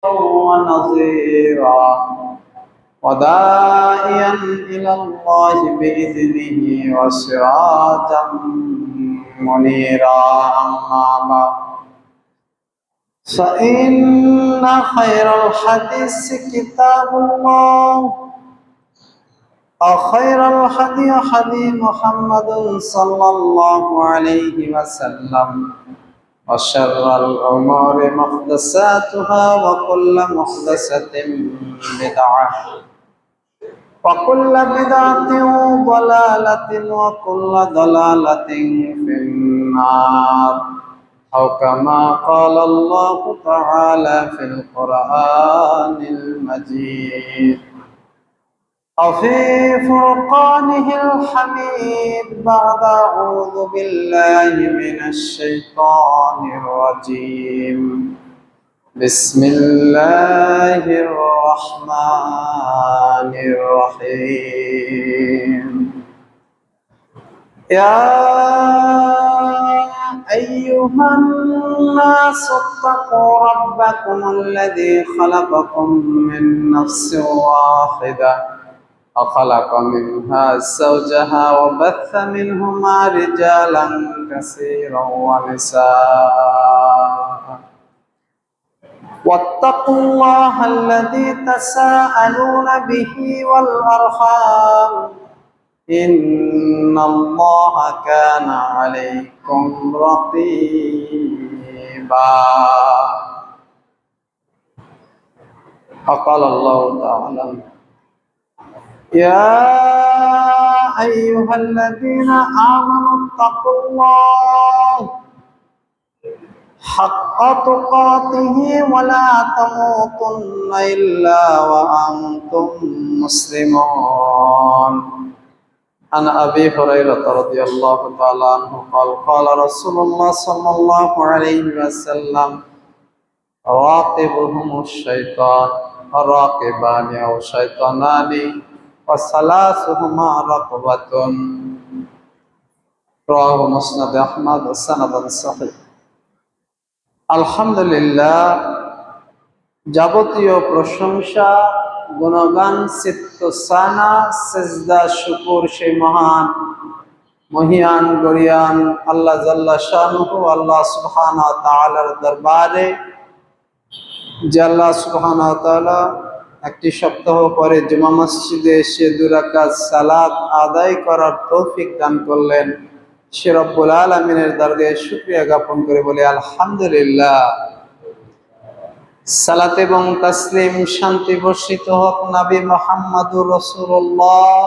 ونصيرا وداعيا إلى الله بإذنه وسراجا منيرا أما بعد فإن خير الحديث كتاب الله وخير الهدي هدي محمد صلى الله عليه وسلم وشر الأمور محدثاتها وكل محدثة بدعة وكل بدعة ضلالة وكل ضلالة في النار أو كما قال الله تعالى في القرآن المجيد وفي فرقانه الحميد بعد أعوذ بالله من الشيطان الرجيم بسم الله الرحمن الرحيم يا أيها الناس اتقوا ربكم الذي خلقكم من نفس واحدة وخلق منها زوجها وبث منهما رجالا كثيرا ونساء واتقوا الله الذي تساءلون به والأرحام إن الله كان عليكم رقيبا وقال الله تعالى يا أيها الذين آمنوا اتقوا الله حق تقاته ولا تموتن إلا وأنتم مسلمون عن أبي هريرة رضي الله تعالى عنه قال قال رسول الله صلى الله عليه وسلم راقبهم الشيطان الراقبان أو شيطانان وثلاثهما رقبة رواه مسند أحمد سند صحيح আলহামদুলিল্লাহ যাবতীয় প্রশংসা গুণগান সিত্তসানা সিজদা শুকর সেই মহান মহিয়ান গরিয়ান আল্লাহ জাল্লা শানুহু আল্লাহ সুবহানাহু ওয়া তাআলার দরবারে যে আল্লাহ সুবহানাহু ওয়া তাআলা একটি সপ্তাহ পরে জুমা মসজিদে এসে 2 রাকাত সালাত আদায় করার তৌফিক দান করলেন সে রব্বুল আলামিনের দরবারে শুকরিয়া জ্ঞাপন করে বলি আলহামদুলিল্লাহ। সালাত এবং তাসলিম শান্তি বর্ষিত হোক নবী মুহাম্মদুর রাসূলুল্লাহ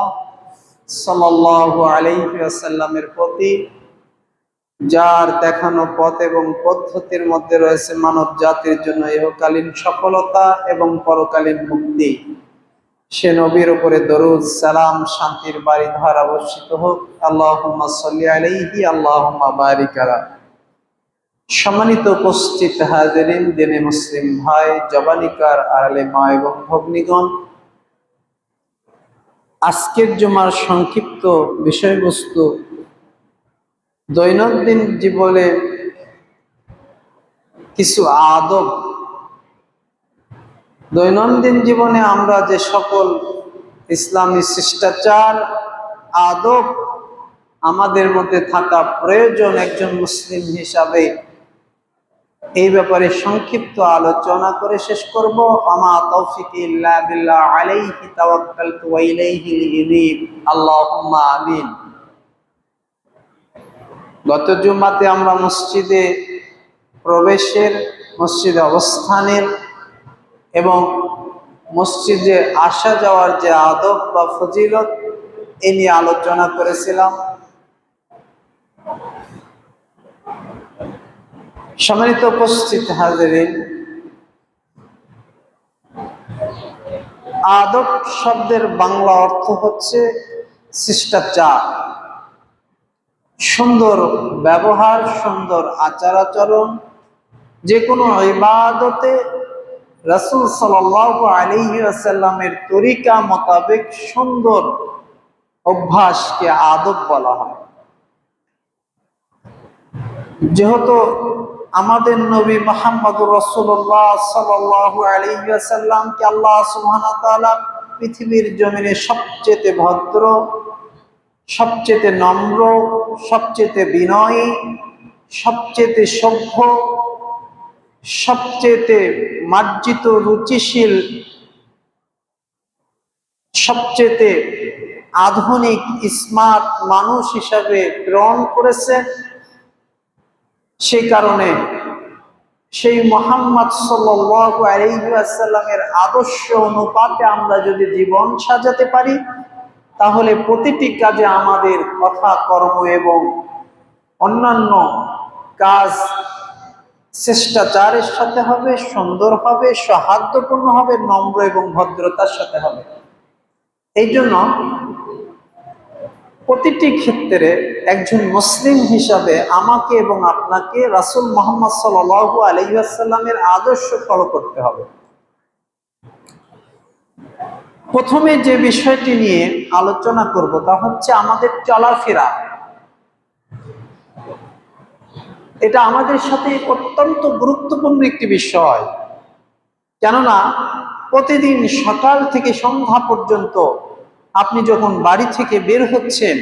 সাল্লাল্লাহু আলাইহি ওয়াসাল্লামের প্রতি, যার দেখানো পথ এবং পদ্ধতির মধ্যে রয়েছে মানব জাতির জন্য ইহকালীন সফলতা এবং পরকালীন মুক্তি। সে নবীর উপরে দরুদ সালাম শান্তির বারিধারা বর্ষিত হোক। আল্লাহুম্মা সাল্লি আলাইহি আল্লাহুম্মা বারিক আলা। সম্মানিত উপস্থিত হাজিরিন, দিনে মুসলিম ভাই, জবানিকার আড়ালে মা এবং ভগ্নীগণ, আজকের জুমার সংক্ষিপ্ত বিষয়বস্তু দৈনন্দিন জীবনে কিছু আদব। দৈনন্দিন জীবনে আমরা যে সকল ইসলামী শিষ্টাচার আদব আমাদের মধ্যে থাকা প্রয়োজন একজন মুসলিম হিসাবে, এই ব্যাপারে সংক্ষিপ্ত আলোচনা করে শেষ করব। আমা তৌফিকি ইল্লা বিল্লাহ আলাইহি তাওয়াক্কালতু ওয়া ইলাইহি উনীব। আল্লাহুম্মা আমিন। গত জুমাতে আমরা মসজিদে প্রবেশের, মসজিদে অবস্থানের এবং মসজিদে আসা যাওয়ার যে আদব বা ফজিলত এ নিয়ে আলোচনা করেছিলাম। সম্মানিত উপস্থিত হাজিরিন, আদব শব্দের বাংলা অর্থ হচ্ছে শিষ্টাচার, সুন্দর ব্যবহার, সুন্দর আচার আচরণ। যে কোনো ইবাদতে রাসূল সাল্লাল্লাহু আলাইহি ওয়াসাল্লামের তরিকা মোতাবেক সুন্দর অভ্যাসকে আদব বলা হয়। যেহেতু আমাদের নবী মুহাম্মদুর রাসূলুল্লাহ সাল্লাল্লাহু আলাইহি ওয়াসাল্লামকে আল্লাহ সুবহানাহু ওয়া তাআলা পৃথিবীর জমিনে সবচেয়ে ভদ্র, সবচেয়ে নম্র, সবচেয়ে বিনয়ী, সবচেয়ে সভ্য, সবচেয়ে মার্জিত রুচিশীল, সবচেয়ে আধুনিক স্মার্ট মানুষ হিসাবে গ্রহণ করেছে। সেই কারণে সেই মুহাম্মদ সাল্লাল্লাহু আলাইহি ওয়াসাল্লামের আদর্শ অনুপাতে আমরা যদি জীবন সাজাতে পারি, তাহলে প্রতিটি কাজে আমাদের কথা, কর্ম এবং অন্যান্য কাজ শিষ্টাচারের সাথে হবে, সুন্দর হবে, সৌহার্দ্যপূর্ণ হবে, নম্র এবং ভদ্রতার সাথে হবে। এই জন্য প্রতিটি ক্ষেত্রে একজন মুসলিম হিসাবে আমাকে এবং আপনাকে রাসূল মুহাম্মদ সাল্লাল্লাহু আলাইহি ওয়াসাল্লামের আদর্শ ফলো করতে হবে। প্রথমে যে বিষয়টি নিয়ে আলোচনা করব তা হচ্ছে আমাদের চলাফেরা। এটা আমাদের সাথে অত্যন্ত গুরুত্বপূর্ণ একটি বিষয়, কেননা প্রতিদিন সকাল থেকে সন্ধ্যা পর্যন্ত আপনি যখন বাড়ি থেকে বের হচ্ছেন,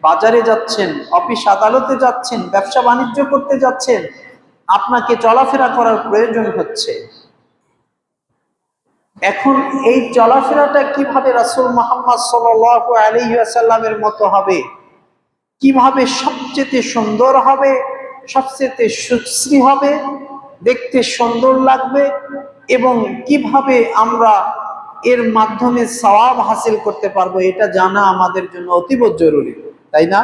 বাজারে যাচ্ছেন, অফিস আদালতে যাচ্ছেন, ব্যবসা বাণিজ্য করতে যাচ্ছেন, আপনাকে চলাফেরা করার প্রয়োজন হচ্ছে। এখন এই চলাফেরাটা কিভাবে রাসূল মুহাম্মদ সাল্লাল্লাহু আলাইহি ওয়াসাল্লামের মতো হবে, কিভাবে সবচেয়ে সুন্দর হবে, সবচেয়ে সুশ্রী হবে, দেখতে সুন্দর লাগবে, এবং কিভাবে আমরা এর মাধ্যমে সওয়াব হাসিল করতে পারবো, এটা জানা আমাদের জন্য অতীব জরুরি, তাই না?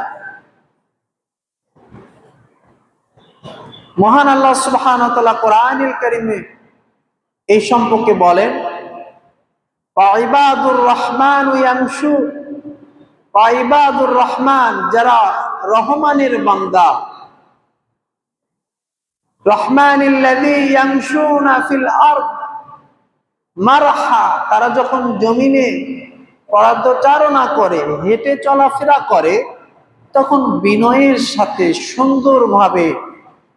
মহান আল্লাহ সুবহানাহু ওয়া তাআলা কোরআনুল কারীমে এই সম্পর্কে বলেন, ইবাদুর রহমান ইয়ামশু, ইবাদুর রহমান যারা রহমানের বান্দা, রহমানিল্লাযী ইয়ামশুনা ফিল আরদ মারহা, তারা যখন জমিনে পদচারণা করে, হেঁটে চলাফেরা করে, তখন বিনয়ের সাথে সুন্দরভাবে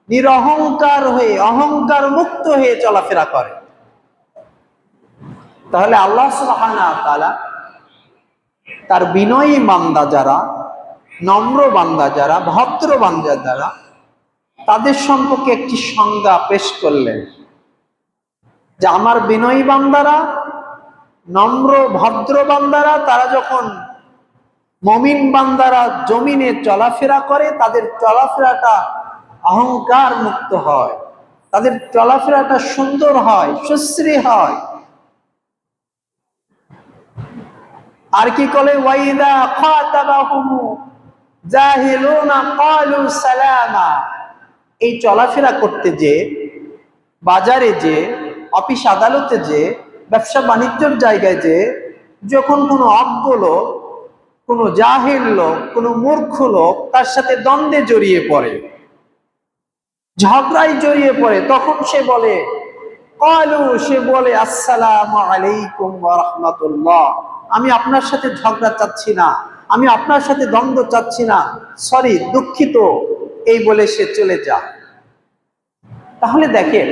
নিরহংকার হয়ে, অহংকার মুক্ত হয়ে চলাফেরা করে। তাহলে আল্লাহ সুবহানাহু ওয়া তাআলা তার বিনয়ী বান্দা যারা, নম্র বান্দা যারা, ভদ্র বান্দা যারা, তাদের সম্পর্কে একটি সংজ্ঞা পেশ করলেন যে আমার বিনয়ী বান্দারা, নম্র ভদ্র বান্দারা, তারা যখন মুমিন বান্দারা জমিনে চলাফেরা করে, তাদের চলাফেরাটা অহংকার মুক্ত হয়, তাদের চলাফেরাটা সুন্দর হয়, সুশ্রী হয়। আর কি বলে, ওয়াইদা খাতাবাহুম জাহিলুনা ক্বালু সালামা, এই চলাফেরা করতে যে, বাজারে যে, অফিস আদালতে যে, ব্যবসা বাণিজ্যের জায়গায় যে, যখন কোনো অজ্ঞ লোক, কোনো জাহিল লোক, কোনো মূর্খ লোক তার সাথে দ্বন্দ্বে জড়িয়ে পড়ে, ঝগড়ায় জড়িয়ে পড়ে, তখন সে বলে ক্বালু, সে বলে আসসালামু আলাইকুম ওয়া রাহমাতুল্লাহ, আমি আপনার সাথে ঝগড়া চাচ্ছি না, আমি আপনার সাথে দ্বন্দ্ব চাচ্ছি না, সরি, দুঃখিত, এই বলে সে চলে যায়। তাহলে দেখেন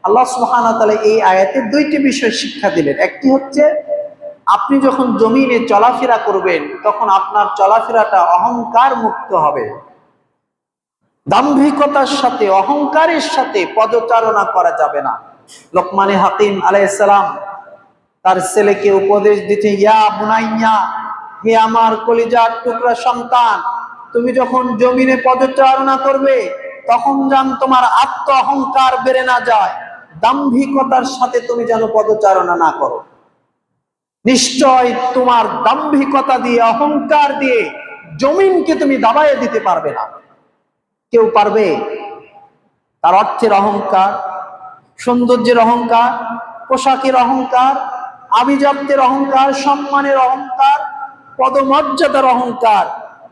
আল্লাহ সুবহানাহু ওয়া তাআলা এই আয়াতে দুইটি বিষয় শিক্ষা দিলেন। একটি হচ্ছে আপনি যখন জমিনে চলাফেরা করবেন, তখন আপনার চলাফেরাটা অহংকার মুক্ত হবে, দাম্ভিকতার সাথে, অহংকারের সাথে পদচারণা করা যাবে না। লোকমান হাকিম আলাইহিস সালাম তার ছেলেকে উপদেশ দিতে, ইয়া বুনাইয়া, হে আমার কলিজার টুকরা সন্তান, তুমি যখন জমিনে পদচারণা করবে, তখন যেন তোমার আত্ম অহংকার বেড়ে না যায়, দাম্ভিকতার সাথে তুমি যেন পদচারণা না করো। নিশ্চয় তোমার দাম্ভিকতা দিয়ে, অহংকার দিয়ে জমিনকে তুমি দাবাইয়ে দিতে পারবে না। কেউ পারবে? তার অর্থের অহংকার, সৌন্দর্যের অহংকার, পোশাকের অহংকার, আভিজাত্যের অহংকার, সম্মানের অহংকার, পদমর্যাদার অহংকার,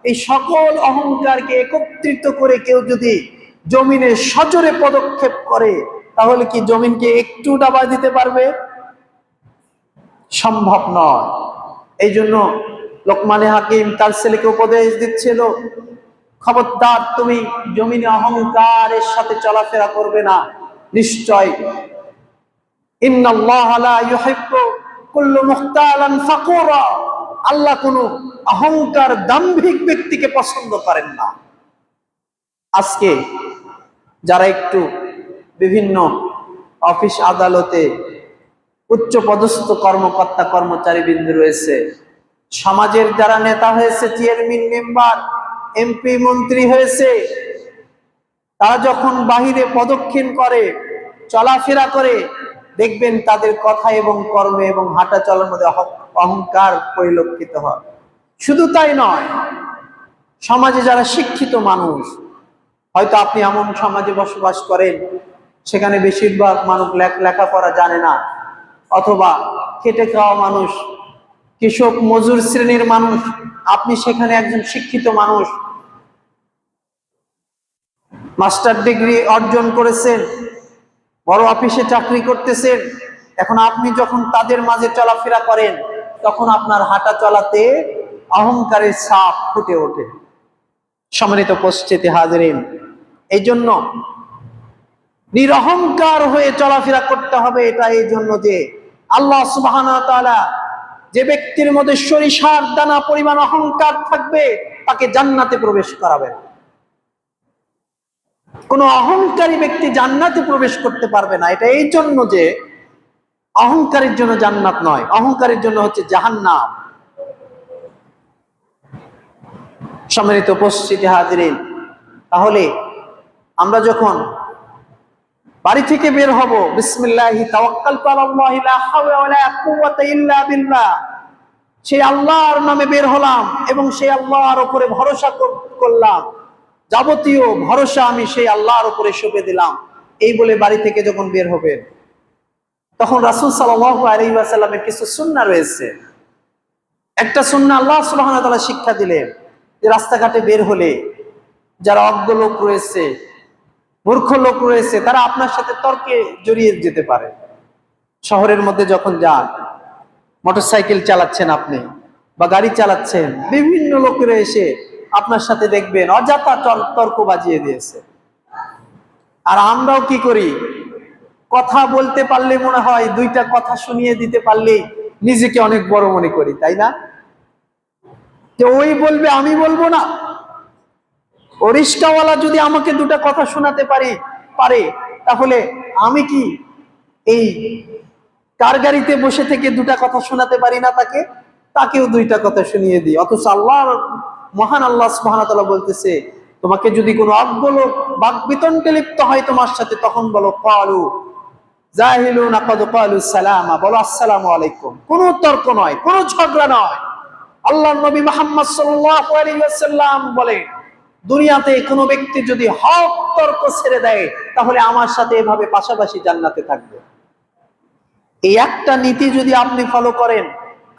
এই সকল অহংকারকে একত্রিত করে কেউ যদি জমিনে সজোরে পদক্ষেপ করে, তাহলে কি জমিনকে একটু দাবায় দিতে পারবে? সম্ভব নয়। এই জন্য লোকমান হাকিম তার ছেলেকে উপদেশ দিচ্ছিল, খবরদার তুমি জমিনে অহংকারের সাথে চলাফেরা করবে না। নিশ্চয় ইন্নাল্লাহা লা ইউহিব্বু কুল্লু মুখতালান ফাকুরা, আল্লাহ কোনো অহংকার দাম্ভিক ব্যক্তিকে পছন্দ করেন না। আজকে যারা একটু বিভিন্ন অফিস আদালতে উচ্চ পদস্থ কর্মকর্তা কর্মচারী বৃন্দ রয়েছে, সমাজের যারা নেতা হয়েছে, চেয়ারম্যান, মেম্বার, এমপি, মন্ত্রী হয়েছে, তারা যখন বাহিরে পদক্ষেপ করে, চলাফেরা করে, দেখবেন তাদের কথা এবং কর্মে এবং হাঁটা চলার মধ্যে অহংকার পরিলক্ষিত হয়। শুধু তাই নয়, সমাজে যারা শিক্ষিত মানুষ, হয়তো আপনি এমন সমাজে বসবাস করেন সেখানে বেশিরভাগ মানুষ লেখাপড়া জানে না, অথবা খেটে খাওয়া মানুষ, কৃষক মজুর শ্রেণীর মানুষ, আপনি সেখানে একজন শিক্ষিত মানুষ, মাস্টার ডিগ্রি অর্জন করেছেন, বড় অফিসে চাকরি করতেছেন। এখন আপনি যখন তাদের মাঝে চলাফেরা করেন, তখন আপনার হাঁটা চলাতে অহংকারের ছাপ ফুটে ওঠে। সম্মানিত উপস্থিতি হাজিরিন, এই জন্য নিরহংকার হয়ে চলাফেরা করতে হবে। এটা এই জন্য যে আল্লাহ সুবহানাহু ওয়া তাআলা যে ব্যক্তির মধ্যে সরিষার দানা পরিমাণ অহংকার থাকবে তাকে জান্নাতে প্রবেশ করাবেন। কোন অহংকারী ব্যক্তি জান্নাতে প্রবেশ করতে পারবে না। এটা এই জন্য যে অহংকারের জন্য জান্নাত নয়, অহংকারের জন্য হচ্ছে জাহান্নাম। সম্মানিত উপস্থিতি হাজিরিন, তাহলে আমরা যখন বাড়ি থেকে বের হব, বিসমিল্লাহি তাওয়াক্কালতু আলাল্লাহি লা হাওলা ওয়ালা কুওয়াতা ইল্লা বিল্লাহ, সেই আল্লাহর নামে বের হলাম এবং সেই আল্লাহর উপরে ভরসা করলাম, যাবতীয় ভরসা আমি সেই আল্লাহর উপরে সঁপে দিলাম, এই বলে বাড়ি থেকে যখন বের হবেন, তখন রাসূল সাল্লাল্লাহু আলাইহি ওয়াসাল্লামের কিছু সুন্নাহ রয়েছে। একটা সুন্নাহ আল্লাহ সুবহানাহু ওয়া তাআলা শিক্ষা দিলেন যে রাস্তাঘাটে বের হলে যারা অজ্ঞ লোক রয়েছে, মূর্খ লোক রয়েছে, তারা আপনার সাথে তর্কে জড়িয়ে যেতে পারে। শহরের মধ্যে যখন যান, মোটরসাইকেল চালাচ্ছেন আপনি বা গাড়ি চালাচ্ছেন, বিভিন্ন লোকেরা এসে আপনার সাথে দেখবেন অযথা তর্ক বাজিয়ে দিয়েছে। আর আমরাও কি করি, কথা বলতে পারলে মনে হয় দুইটা কথা শুনিয়ে দিতে পারলেই নিজেকে অনেক বড় মনে করি, তাই না? যে ওই বলবে, আমি বলবো না। ও রিস্কাওয়ালা যদি আমাকে দুটা কথা শোনাতে পারে, তাহলে আমি কি এই কার গাড়িতে বসে থেকে দুটা কথা শোনাতে পারি না তাকেও দুইটা কথা শুনিয়ে দিই। অথচ মহান আল্লাহ সুবহানাহু ওয়া তাআলা বলতেছে, তোমাকে যদি কোনো অজ্ঞ লোক বাকবিতণ্ডে লিপ্ত হয় তোমার সাথে, তখন বলো ক্বালু জাহিলুনা ক্বাদ ক্বালু সালামা, বলো আসসালামু আলাইকুম। কোনো তর্ক নয়, কোনো ঝগড়া নয়। আল্লাহর নবী মুহাম্মদ সাল্লাল্লাহু আলাইহি ওয়াসাল্লাম বলেন, দুনিয়াতে কোনো ব্যক্তি যদি হক তর্ক ছেড়ে দেয়, তাহলে আমার সাথে এভাবে পাশাপাশি জান্নাতে থাকবে। এই একটা নীতি যদি আপনি ফলো করেন,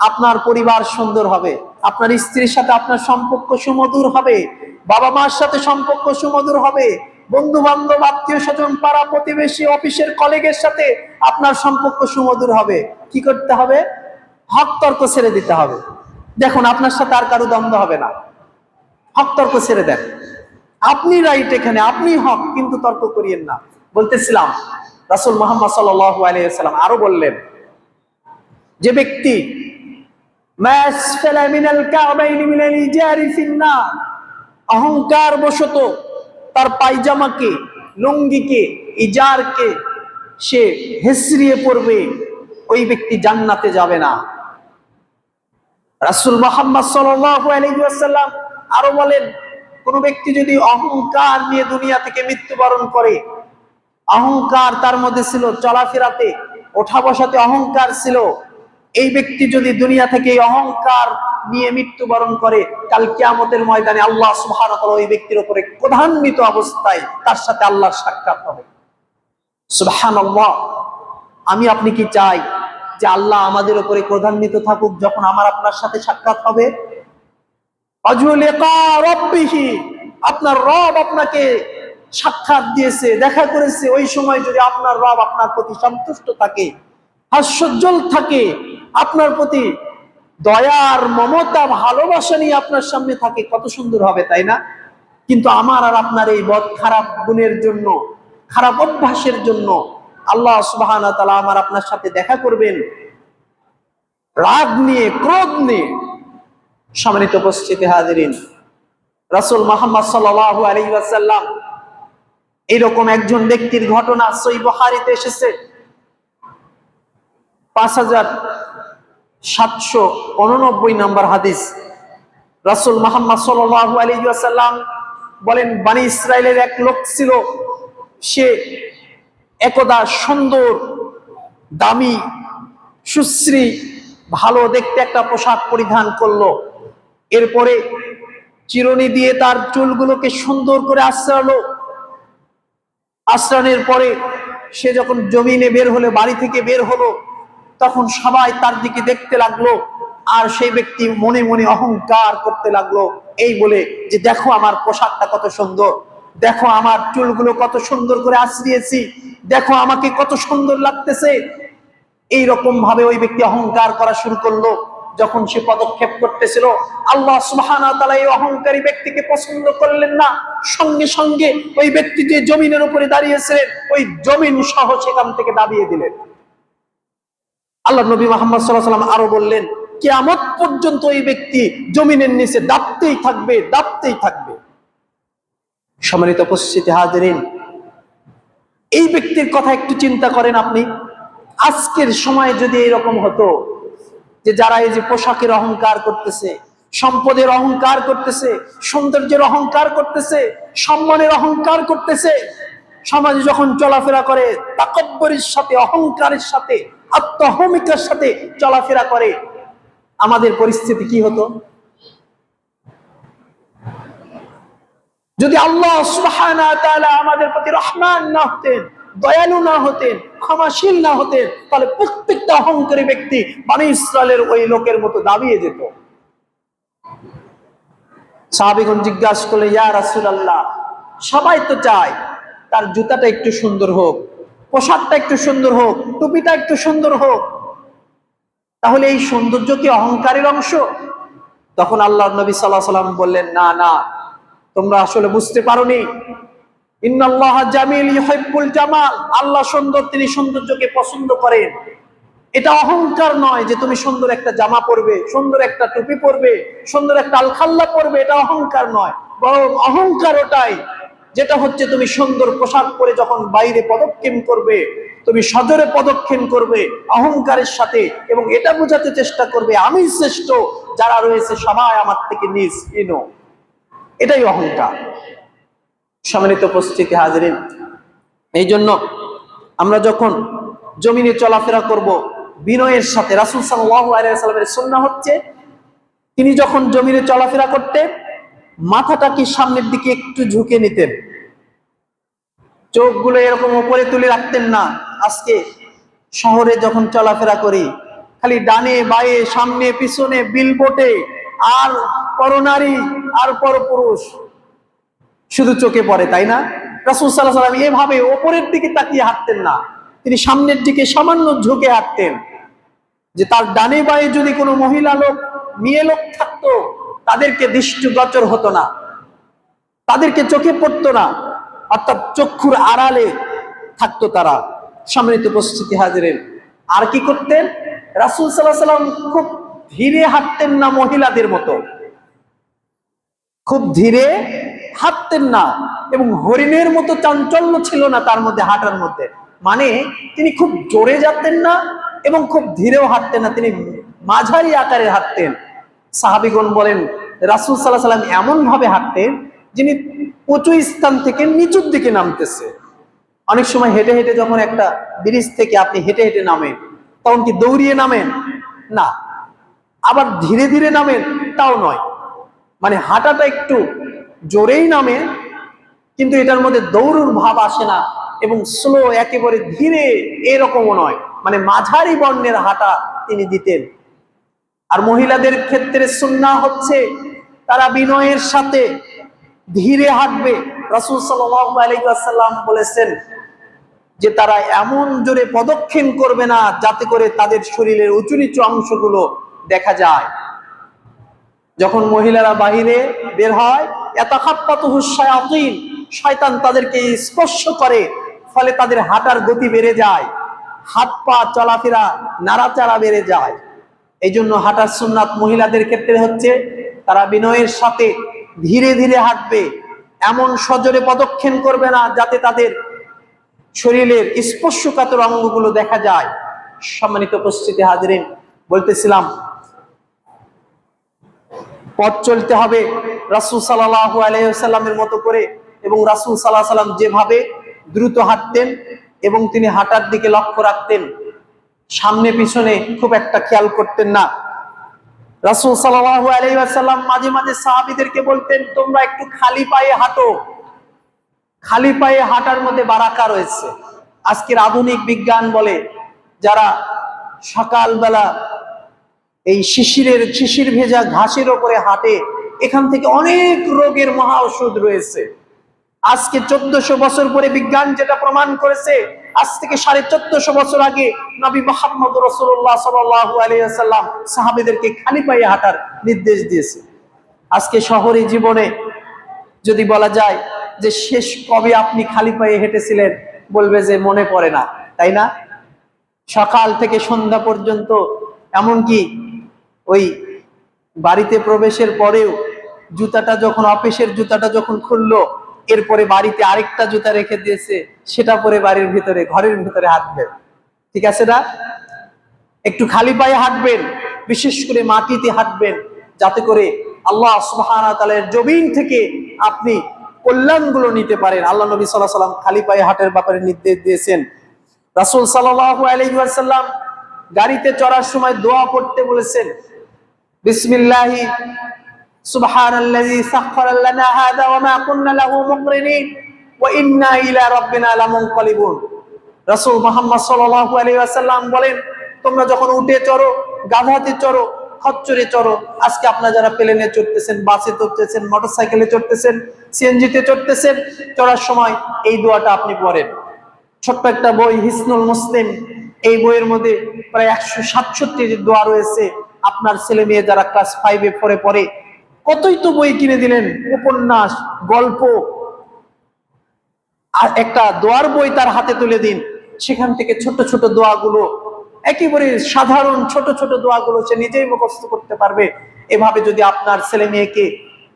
আপনার পরিবার সুন্দর হবে, আপনার স্ত্রীর সাথে আপনার সম্পর্ক সুমধুর হবে, বাবা মার সাথে সম্পর্ক সুমধুর হবে, বন্ধু বান্ধব, আত্মীয় স্বজন, পাড়া প্রতিবেশী, অফিসের কলিগের সাথে আপনার সম্পর্ক সুমধুর হবে। কি করতে হবে? হক তর্ক ছেড়ে দিতে হবে। দেখুন, আপনার সাথে আর কারো দ্বন্দ্ব হবে না। হক তর্ক ছেড়ে দেন, আপনি রাইট, এখানে আপনি হক, কিন্তু তর্ক করিয়েন না। বলতেছিলাম, রাসূল মুহাম্মদ সাল্লাল্লাহু আলাইহি ওয়াসাল্লাম আরো বললেন, যে ব্যক্তি মাসফালা মিনাল কাবাইনি মিনাল ইজারি ফিন্নার, অহংকার বশত তার পায়জামাকে, লুঙ্গিকে, ইজারকে সে হেসরিয়ে পড়বে, ওই ব্যক্তি জান্নাতে যাবে না। রাসূল মুহাম্মদ সাল্লাল্লাহু আলাইহি ওয়াসাল্লাম আরো বলেন, কোন ব্যক্তি যদি অহংকার নিয়ে দুনিয়া থেকে মৃত্যুবরণ করে, অহংকার তার মধ্যে ছিল, চলাফেরাতে ওঠা বসাতে অহংকার ছিল, এই ব্যক্তি যদি দুনিয়া থেকে এই অহংকার নিয়ে মৃত্যুবরণ করে, কাল কিয়ামতের ময়দানে আল্লাহ সুবহানাহু ওয়া তাআলা ওই ব্যক্তির উপরে ক্রোধান্বিত অবস্থায় তার সাথে আল্লাহর সাক্ষাৎ হবে। সুবহানাল্লাহ। আমি আপনি কি চাই যে আল্লাহ আমাদের উপরে ক্রোধান্বিত থাকুক যখন আমার আপনার সাথে সাক্ষাৎ হবে? আপনার রব আপনাকে সাক্ষাৎ দিয়েছে, দেখা করেছে, ওই সময় যদি আপনার রব আপনার প্রতি সন্তুষ্ট থাকে, হাস্যোজ্জ্বল থাকে, আপনার প্রতি দয়ার মমতা ভালোবাসা নিয়ে আপনার সামনে থাকে, কত সুন্দর হবে, তাই না? কিন্তু আমার আর আপনার এই বদ খারাপ গুণের জন্য, খারাপ অভ্যাসের জন্য আল্লাহ সুবহানাহু ওয়া তাআলা আমার আপনার সাথে দেখা করবেন রাগ নিয়ে, ক্রোধ নিয়ে। সম্মানিত উপস্থিতি হাজিরিন, রাসূল মুহাম্মদ সাল্লাল্লাহু আলাইহি ওয়াসাল্লাম এরকম একজন ব্যক্তির ঘটনা সহিহ বুখারীতে এসেছে। 5789 নম্বর হাদিস। রাসূল মুহাম্মদ সাল্লাল্লাহু আলাইহি ওয়াসাল্লাম বলেন, বনি ইসরাইলের এক লোক ছিল, সে একদা সুন্দর, দামি, সুশ্রী, ভালো দেখতে একটা পোশাক পরিধান করলো। এরপরে চিরুনি দিয়ে তার চুলগুলোকে সুন্দর করে আঁচড়ালো। আশ্রয়ের পরে সে যখন জমিনে বের হলো, বাড়ি থেকে বের হলো, তখন সবাই তার দিকে দেখতে লাগলো। আর সেই ব্যক্তি মনে মনে অহংকার করতে লাগলো, এই বলে যে দেখো আমার পোশাকটা কত সুন্দর, দেখো আমার চুলগুলো কত সুন্দর করে আঁচড়িয়েছি, দেখো আমাকে কত সুন্দর লাগতেছে। এইরকম ভাবে ওই ব্যক্তি অহংকার করা শুরু করলো। যখন সে পদক্ষেপ করতেছিল, আল্লাহ সুবহানাহু ওয়া তাআলা এই অহংকারী ব্যক্তিকে পছন্দ করলেন না। সঙ্গে সঙ্গে ওই ব্যক্তি যে জমিনের উপরে দাঁড়িয়েছিলেন, ওই জমিন সহ সেখান থেকে দাবিয়ে দিলেন। আল্লাহ নবী মুহাম্মদ সাল্লাল্লাহু আলাইহি ওয়াসাল্লাম আরো বললেন, কিয়ামত পর্যন্ত এই ব্যক্তি জমিনের নিচে দাবতেই থাকবে, দাবতেই থাকবে। সম্মানিত উপস্থিতি হাজিরিন, এই ব্যক্তির কথা একটু চিন্তা করেন আপনি। আজকের সময়ে যদি এরকম হতো যে যারা এই যে পোশাকের অহংকার করতেছে, সম্পদের অহংকার করতেছে, সৌন্দর্যের অহংকার করতেছে, সম্মানের অহংকার করতেছে, সমাজে যখন চলাফেরা করে তাকব্বুরের সাথে, অহংকারের সাথে, আত্মহমিকার সাথে চলাফেরা করে, আমাদের পরিস্থিতি কি হতো? যদি আল্লাহ সুবহানাহু ওয়া তাআলা আমাদের প্রতি রহমান না হতেন, দয়ালু না হতেন, ক্ষমাশীল না হতেন, তাহলে প্রত্যেকটা অহংকারী ব্যক্তি বনি ইসরাইলের ওই লোকের মতো দাবিয়ে যেত। সাহাবীগণ জিজ্ঞাসা করলেন, ইয়া রাসূলুল্লাহ, সবাই তো চায় তার জুতাটা একটু সুন্দর হোক, পোশাকটা একটু সুন্দর হোক, টুপিটা একটু সুন্দর হোক, তাহলে এই সৌন্দর্য কি অহংকারের অংশ? তখন আল্লাহর নবী সাল্লাল্লাহু আলাইহি ওয়াসাল্লাম বললেন, না না, তোমরা আসলে বুঝতে পারোনি। ইন্নাল্লাহা জামিল ইউহিব্বুল জামাল, আল্লাহ সুন্দর, তিনি সৌন্দর্যকে পছন্দ করেন। এটা অহংকার নয় যে তুমি সুন্দর একটা জামা পরবে, সুন্দর একটা টুপি পরবে, সুন্দর একটা আলখাল্লা পরবে, এটা অহংকার নয়। বরং অহংকার ওটাই যেটা হচ্ছে তুমি সুন্দর পোশাক পরে যখন বাইরে পদক্ষেপ করবে, তুমি সজোরে পদক্ষেপ করবে অহংকারের সাথে, এবং এটা বোঝাতে চেষ্টা করবে আমি শ্রেষ্ঠ, যারা রয়েছে সবাই আমার থেকে নিচ, ইনো। এটাই অহংকার। সম্মানিত উপস্থিতি হাজিরিন, এই জন্য আমরা যখন জমিনে চলাফেরা করব বিনয়ের সাথে। রাসূল সাল্লাল্লাহু আলাইহি ওয়াসাল্লামের সুন্নাহ হচ্ছে, তিনি যখন জমিনে চলাফেরা করতেন মাথাটাকে সামনের দিকে একটু ঝুঁকে নিতেন, চোখগুলো এরকম উপরে তুলে রাখতেন না। আজকে শহরে যখন চলাফেরা করি, খালি ডানে বায়ে, সামনে পিছনে, বিলবোর্ডে আর পরনারী আর পরপুরুষ শুধু চোখে পড়ে, তাই না? রাসূল সাল্লাল্লাহু আলাইহি ওয়াসাল্লাম এভাবে উপরের দিকে তাকিয়ে হাঁটতেন না, তিনি সামনের দিকে সামান্য ঝুঁকে হাঁটতেন, যে তার ডানে বায়ে যদি কোনো মহিলা লোক, মেয়ে লোক থাকতো, তাদেরকে দৃষ্টিগোচর হতো না, তাদেরকে চোখে পড়তো না, অর্থাৎ চক্ষুর আড়ালে থাকতো তারা। সম্মানিত উপস্থিতি হাজিরিন, আর কি করতেন? রাসূল সাল্লাল্লাহু আলাইহি ওয়াসাল্লাম খুব ধীরে হাঁটতেন না, মহিলাদের মতো খুব ধীরে হাঁটতেন না, এবং হরিণের মতো চাঞ্চল্য ছিল না তার মধ্যে হাঁটার মধ্যে। মানে তিনি খুব জোরে যেতেন না এবং খুব ধীরেও হাঁটতেন না, তিনি মাঝারি আকারে হাঁটতেন। সাহাবীগণ বলেন, রাসূল সাল্লাল্লাহু আলাইহি ওয়াসাল্লাম এমন ভাবে হাঁটতেন যিনি উঁচু স্থান থেকে নিচুর দিকে নামতেছে। অনেক সময় হেঁটে হেঁটে যখন একটা ব্রিজ থেকে আপনি হেঁটে হেঁটে নামেন, তখন কি দৌড়িয়ে নামেন? না। আবার ধীরে ধীরে নামেন, তাও নয়। মানে হাঁটাটা একটু জোরেই নামে, কিন্তু এটার মধ্যে দৌড়ুর ভাব আসে না, এবং স্লো, একেবারে ধীরে এরকমও নয়, মানে মাঝারি বর্ণের হাঁটা তিনি দিতেন। আর মহিলাদের ক্ষেত্রে সুন্নাহ হচ্ছে তারা বিনয়ের সাথে ধীরে হাঁটবে। রাসূল সাল্লাল্লাহু আলাইহি ওয়াসাল্লাম বলেছেন যে তারা এমন জোরে পদক্ষেপ করবে না যাতে করে তাদের শরীরের উঁচু নিচু অংশগুলো দেখা যায়। যখন মহিলারা বাহিরে বের হয় ইয়াতাখাত্তাতুহু শায়াতিন, শয়তান তাদেরকে স্পর্শ করে, ফলে তাদের হাঁটার গতি বেড়ে যায়, হাত পা চলাফেরা নাড়াচাড়া বেড়ে যায়। এই জন্য হাঁটার সুন্নাত মহিলাদের ক্ষেত্রে হচ্ছে তারা বিনয়ের সাথে ধীরে ধীরে হাঁটবে, এমন সজোরে পদক্ষেপ করবে না যাতে তাদের শরীরের স্পর্শকাতর অঙ্গগুলো দেখা যায়। সম্মানিত উপস্থিতি হাজিরিন, বলতেছিলাম পথ চলতে হবে রাসূল সাল্লাল্লাহু আলাইহি ওয়াসাল্লামের মতো করে, এবং রাসূল সাল্লাল্লাহু আলাইহি ওয়াসাল্লাম যেভাবে দ্রুত হাঁটতেন এবং তিনি হাঁটার দিকে লক্ষ্য রাখতেন, সামনে পিছনে খুব একটা খেয়াল করতেন না। রাসূল সাল্লাল্লাহু আলাইহি ওয়াসাল্লাম মাঝে মাঝে সাহাবীদেরকে বলতেন, তোমরা একটু খালি পায়ে হাঁটো। খালি পায়ে হাঁটার মধ্যে বারাকা রয়েছে। আজকের আধুনিক বিজ্ঞান বলে, যারা সকালবেলা এই শিশির ভেজা ঘাসের উপরে হাঁটে, এখান থেকে অনেক রোগের মহা ঔষধ রয়েছে। আজকে 1400 বছর পরে বিজ্ঞান যেটা প্রমাণ করেছে, আজ থেকে 1450 বছর আগে নবী মুহাম্মদ রাসূলুল্লাহ সাল্লাল্লাহু আলাইহি ওয়াসাল্লাম সাহাবীদেরকে খালি পায়ে হাঁটার নির্দেশ দিয়েছে। আজকে শহরে জীবনে যদি বলা যায় যে শেষ কবে আপনি খালি পায়ে হেঁটেছিলেন, বলবে যে মনে পড়ে না, তাই না? সকাল থেকে সন্ধ্যা পর্যন্ত, এমনকি ওই বাড়িতে প্রবেশের পরেও জুতাটা যখন, অফিসের জুতাটা যখন খুললো, এরপরে বাড়িতে আরেকটা জুতা রেখে দিয়েছে, সেটা পরে বাড়ির ভিতরে, ঘরের ভিতরে হাঁটবেন। ঠিক আছে না? একটু খালি পায়ে হাঁটবেন, বিশেষ করে মাটিতে হাঁটবেন, যাতে করে আল্লাহ সুবহানাহু ওয়া তাআলার জমিন থেকে আপনি কল্যাণগুলো নিতে পারেন। আল্লাহ নবী সাল্লাল্লাহু আলাইহি ওয়াসাল্লাম খালি পায়ে হাঁটার ব্যাপারে নির্দেশ দিয়েছেন। রাসূল সাল্লাল্লাহু আলাইহি ওয়াসাল্লাম গাড়িতে চড়ার সময় দোয়া পড়তে বলেছেন, বিসমিল্লাহি সুবহানাল্লাযী সাখখারা লানা হাযা ওয়া মা কুন্না লাহু মুকরিনিন ওয়া ইন্না ইলা রাব্বিনা লামুনকালিবুন। রাসূল মুহাম্মদ সাল্লাল্লাহু আলাইহি ওয়াসাল্লাম বলেন, তোমরা যখন উঠে চড়ো, গাধাতে চড়ো, খচ্চরে চড়ো, আজকে আপনারা যারা প্লেনে চড়তেছেন, বাসে চড়তেছেন, মোটরসাইকেলে চড়তেছেন, সিএনজিতে চড়তেছেন, চড়ার সময় এই দোয়াটা আপনি পড়েন। ছোট্ট একটা বই হিসনুল মুসলিম, এই বইয়ের মধ্যে প্রায় 167 দোয়া রয়েছে। আপনার ছেলে মেয়ে যারা ক্লাস 5-এ পড়ে, কতই তো বই কিনে দিলেন, উপন্যাস, গল্প, আর একটা দোয়ার বই তার হাতে তুলে দিন, সেখান থেকে ছোট ছোট দোয়াগুলো, একেবারে সাধারণ ছোট ছোট দোয়াগুলো সে নিজেই মুখস্থ করতে পারবে। এভাবে যদি আপনার ছেলে মেয়েকে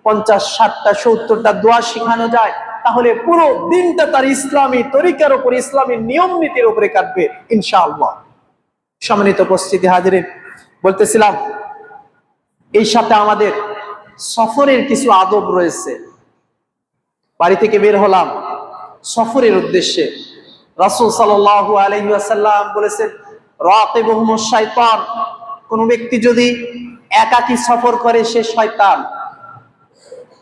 50, 60টা, 70টা দোয়া শেখানো যায়, তাহলে পুরো দিনটা তার ইসলামী তরিকার উপর, ইসলামী নিয়ম নীতির উপরে কাটবে ইনশাআল্লাহ। সম্মানিত উপস্থিতি হাজিরিন, বলতেছিলাম এই সাথে আমাদের সফরের কিছু আদব রয়েছে। বাড়ি থেকে বের হলাম সফরের উদ্দেশ্যে, রাসূল সাল্লাল্লাহু আলাইহি ওয়াসাল্লাম বলেছেন, রাকিবুহুমুশ শাইতান, কোন ব্যক্তি যদি একাকী সফর করে সে শয়তান।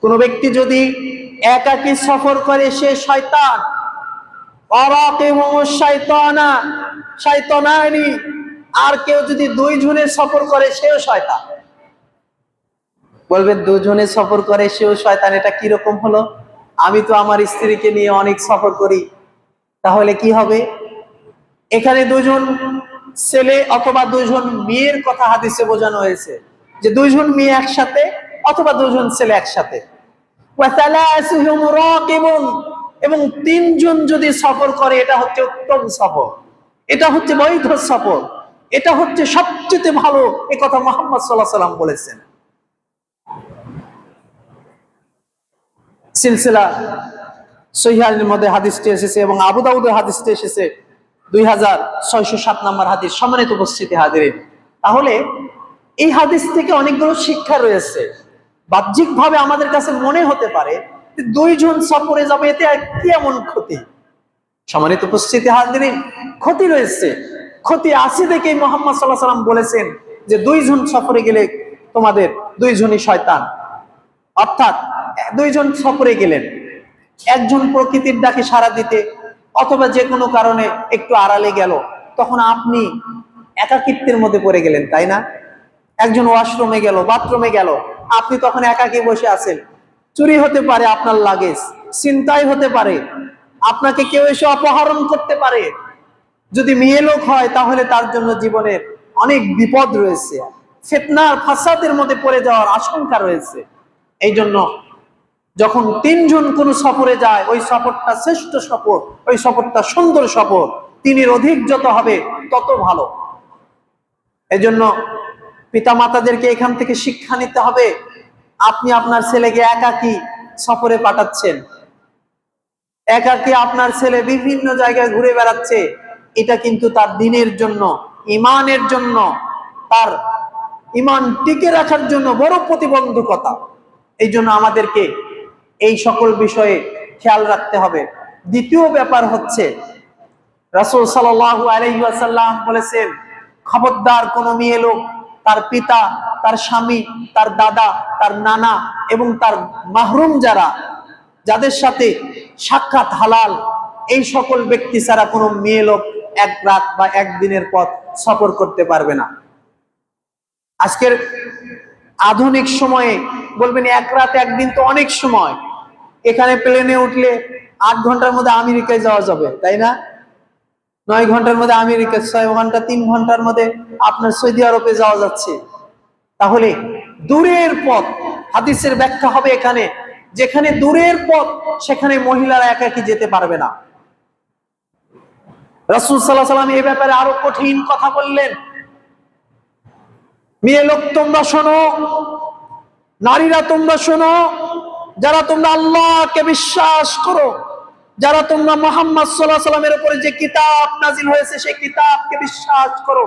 কোন ব্যক্তি যদি একাকী সফর করে সে শয়তান। ওয়ারাকিবুহুমুশ শাইতানা শাইতানানি, আর কেউ যদি 2 জনে সফর করে সেও শয়তান। বলবেন 2 জনে সফর করে সেও শয়তান, এটা কি রকম হলো? আমি তো আমার স্ত্রীকে নিয়ে অনেক সফর করি, তাহলে কি হবে? এখানে 2 জন ছেলে অথবা 2 জন মেয়ের কথা হাদিসে বোঝানো হয়েছে, যে 2 জন মেয়ে একসাথে অথবা 2 জন ছেলে একসাথে। ওয়া সালাসুহুম রাকিবুন, এবং 3 জন যদি সফর করে, এটা হচ্ছে উত্তম সফর, এটা হচ্ছে বৈধ সফর, এটা হচ্ছে সবচেয়ে ভালো। এই কথা মুহাম্মদ সাল্লাল্লাহু আলাইহি ওয়াসাল্লাম বলেছেন। সিলসিলা সহিহের মধ্যে হাদিসটি এসেছে এবং আবু দাউদের হাদিসটি এসেছে 2607 নম্বর হাদিস। সম্মানিত উপস্থিতি হাজিরিন, তাহলে এই হাদিস থেকে অনেকগুলো শিক্ষা রয়েছে। বাহ্যিকভাবে আমাদের কাছে মনে হতে পারে যে 2 জন সফরে যাবে, এতে আর কি এমন ক্ষতি? সম্মানিত উপস্থিতি হাজিরিন, ক্ষতি রয়েছে। ক্ষতি আছে দেখেই মুহাম্মদ সাল্লাল্লাহু আলাইহি ওয়াসাল্লাম বলেছেন যে 2 জন সফরে গেলে তোমাদের 2 জনই শয়তান। অর্থাৎ 2 জন সফরে গেলেন, একজন প্রকৃতির ডাকে সাড়া দিতে অথবা যে কোনো কারণে একটু আড়ালে গেল, তখন আপনি একাকিত্বের মধ্যে পড়ে গেলেন, তাই না? একজন ওয়াশরুমে গেল, বাথরুমে গেল, আপনি তখন একাকী বসে আছেন। চুরি হতে পারে আপনার লাগেজ, ছিনতাই হতে পারে, আপনাকে কেউ এসে অপহরণ করতে পারে। যদি মেয়ে লোক হয় তাহলে তার জন্য জীবনের অনেক বিপদ রয়েছে, ফিতনার ফাসাদের মধ্যে পড়ে যাওয়ার আশঙ্কা রয়েছে। এই জন্য যখন তিনজন কোনো সফরে যায়, ওই সফরটা শ্রেষ্ঠ সফর, ওই সফরটা সুন্দর সফর, তিনের অধিক যত হবে তত ভালো। এজন্য পিতামাতাদেরকে এখান থেকে শিক্ষা নিতে হবে। আপনি আপনার ছেলেকে একাকী সফরে পাঠাচ্ছেন, একাকী আপনার ছেলে বিভিন্ন জায়গায় ঘুরে বেড়াচ্ছে, এটা কিন্তু তার দ্বীনের জন্য, ঈমানের জন্য, তার ঈমান টিকে রাখার জন্য বড় প্রতিবন্ধকতা। এই জন্য আমাদেরকে এই সকল বিষয়ে খেয়াল রাখতে হবে। দ্বিতীয় ব্যাপার হচ্ছে, রাসূল সাল্লাল্লাহু আলাইহি ওয়াসাল্লাম বলেছেন, খবরদার কোন মেয়ে লোক তার পিতা, তার স্বামী, তার দাদা, তার নানা এবং তার মাহরুম যাদের সাথে সাক্ষাৎ হালাল, এই সকল ব্যক্তি ছাড়া কোনো মেয়ে লোক এক রাত বা একদিনের পথ সফর করতে পারবে না। আজকের আধুনিক সময়ে বলবেন এক রাত একদিন তো অনেক সময়, এখানে প্লেনে উঠলে 8 ঘন্টার মধ্যে আমেরিকায় যাওয়া যাবে, তাই না? 9 ঘন্টার মধ্যে আমেরিকা, 6 ঘন্টা 3 ঘন্টার মধ্যে আপনার সৌদি আরবে যাওয়া যাচ্ছে। তাহলে দূরের পথ, হাদিসের ব্যাখ্যা হবে এখানে, যেখানে দূরের পথ সেখানে মহিলারা একাকী যেতে পারবে না। রাসূল সাল্লাল্লাহু আলাইহি ওয়াসাল্লাম এই ব্যাপারে আরো কঠিন কথা বললেন। মেয়ে লোক তোমরা শোনো, নারীরা তোমরা শোনো, যারা তোমরা আল্লাহকে বিশ্বাস করো, যারা তোমরা মুহাম্মদ সাল্লাল্লাহু আলাইহি ওয়াসাল্লামের উপরে যে কিতাব নাযিল হয়েছে সেই কিতাবকে বিশ্বাস করো,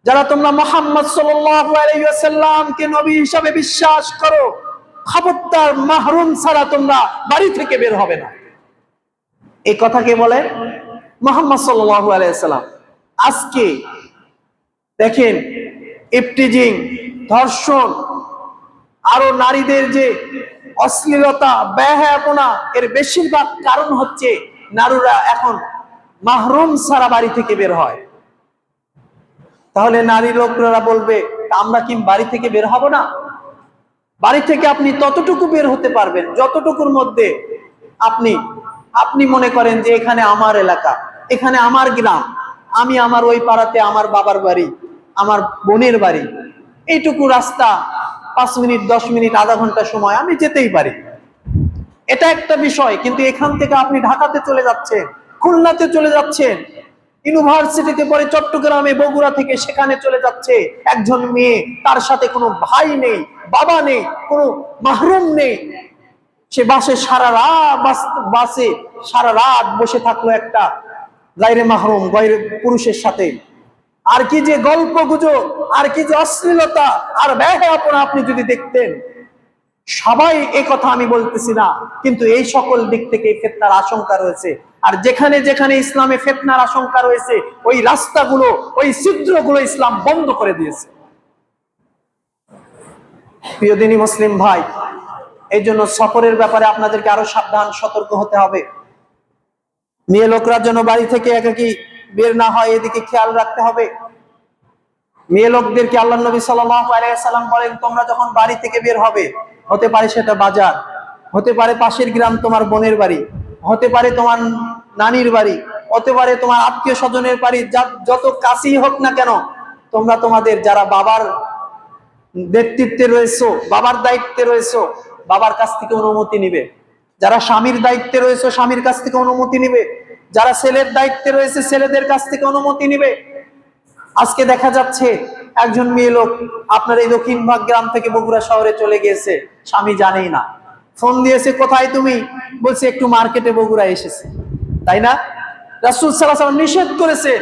যারা তোমরা মুহাম্মদ সাল্লাল্লাহু আলাইহি ওয়াসাল্লামকে নবী হিসাবে বিশ্বাস করো, খবরদার মাহরুম ছাড়া তোমরা বাড়ি থেকে বের হবে না। এই কথা কে বলে? মুহাম্মদ সাল্লাল্লাহু আলাইহি ওয়াসাল্লাম। আজকে দেখেন, ইফটিজিং, ধর্ষণ, আরো নারীদের যে অশ্লীলতা, বেহায়াপনা, এর বেশিরভাগ কারণ হচ্ছে নারীরা এখন মাহরুম ছাড়া বাড়ি থেকে বের হয়। তাহলে নারী লোকরা বলবে, আমরা কি বাড়ি থেকে বের হব না? বাড়ি থেকে আপনি ততটুকু বের হতে পারবেন যতটুকুর মধ্যে আপনি মনে করেন যে এখানে আমার এলাকা, এখানে আমার গ্রাম, আমি আমার ওই পাড়াতে আমার বাবার বাড়ি, আমার বোনের বাড়ি, এইটুকু রাস্তা 5 মিনিট, 10 মিনিট, আধা ঘন্টা সময় আমি যেতেই পারি। এটা একটা বিষয়। কিন্তু এখান থেকে আপনি ঢাকাতে চলে যাচ্ছেন, খুলনাতে চলে যাচ্ছেন, ইউনিভার্সিটিতে পড়ে চট্টগ্রামে, বগুড়া থেকে সেখানে চলে যাচ্ছে একজন মেয়ে, তার সাথে কোনো ভাই নেই, বাবা নেই, কোনো মাহরুম নেই। সে বাসে সারা রাত বসে থাকলো একটা গায়রে মাহরুম, গায়রে পুরুষের সাথে। আর কি যে গল্প গুজব, আর কি যে অশ্লীলতা আর বেহায়াপনা আপনি যদি দেখতেন। সবাই এই কথা আমি বলতেছি না, কিন্তু এই সকল দিক থেকে ফিতনার আশঙ্কা রয়েছে। আর যেখানে যেখানে ইসলামে ফিতনার আশঙ্কা রয়েছে, ওই রাস্তাগুলো, ওই ছিদ্রগুলো ইসলাম বন্ধ করে দিয়েছে। প্রিয় দিনী মুসলিম ভাই, এই জন্য সফরের ব্যাপারে আপনাদেরকে আরো সাবধান, সতর্ক হতে হবে। মেয়ে লোকরা যেন বাড়ি থেকে একাকী বের না হয়, এদিকে খেয়াল রাখতে হবে। মেয়ে লোকদেরকে আল্লাহর নবী সাল্লাল্লাহু আলাইহি ওয়াসাল্লাম বলেন, তোমরা যখন বাড়ি থেকে বের হবে, হতে পারে সেটা বাজার, হতে পারে পাশের গ্রাম তোমার বোনের বাড়ি, হতে পারে তোমার নানির বাড়ি, হতে পারে তোমার আত্মীয় স্বজনের বাড়ি, যত কাছেই হোক না কেন, তোমরা তোমাদের যারা বাবার নেতৃত্বে রয়েছে, বাবার দায়িত্বে রয়েছে, বাবার কাছ থেকে অনুমতি নিবে। যারা স্বামীর দায়িত্বে রয়েছে, স্বামীর কাছ থেকে অনুমতি নিবে। যারা ছেলের দায়িত্বে রয়েছে, ছেলেদের কাছ থেকে অনুমতি নিবে। আজকে দেখা যাচ্ছে একজন মেয়ে লোক আপনার এই দক্ষিণভাগ গ্রাম থেকে বগুড়া শহরে চলে গিয়েছে, স্বামী জানেই না। ফোন দিয়েছে, কোথায় তুমি? বলছে একটু মার্কেটে বগুড়া এসেছে, তাই না? রাসূল সাল্লাল্লাহু আলাইহি ওয়াসাল্লাম নিষেধ করেছে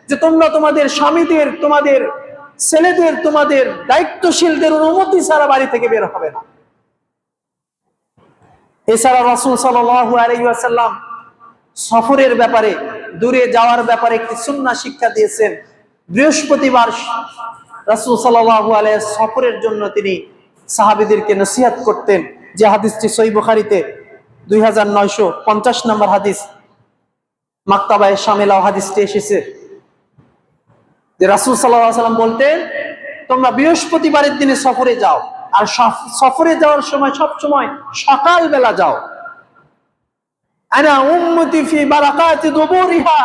যে তোমরা তোমাদের স্বামীদের, তোমাদের ছেলেদের, তোমাদের দায়িত্বশীলদের অনুমতি ছাড়া বাড়ি থেকে বের হবে না। এছাড়া রাসূল সাল্লাল্লাহু আলাইহি ওয়াসাল্লাম সফরের ব্যাপারে, দূরে যাওয়ার ব্যাপারে একটি সুন্নাহ শিক্ষা দিয়েছেন। বৃহস্পতিবার রাসূল সাল্লাল্লাহু আলাইহি সফরের জন্য তিনি সাহাবীদেরকে নসিহত করতেন, যে হাদিসটি সহিহ বুখারীতে 2950 নম্বর হাদিস, মাকতাবায়ে শামিলাও হাদিসটি এসেছে, যে রাসূল সাল্লাল্লাহু আলাইহি ওয়াসাল্লাম বলতেন, তোমরা বৃহস্পতিবারের দিনে সফরে যাও, আর সফরে যাওয়ার সময় সব সময় সকাল বেলা যাও। আনা উম্মতি ফি বারাকাতি দুবুরিহা,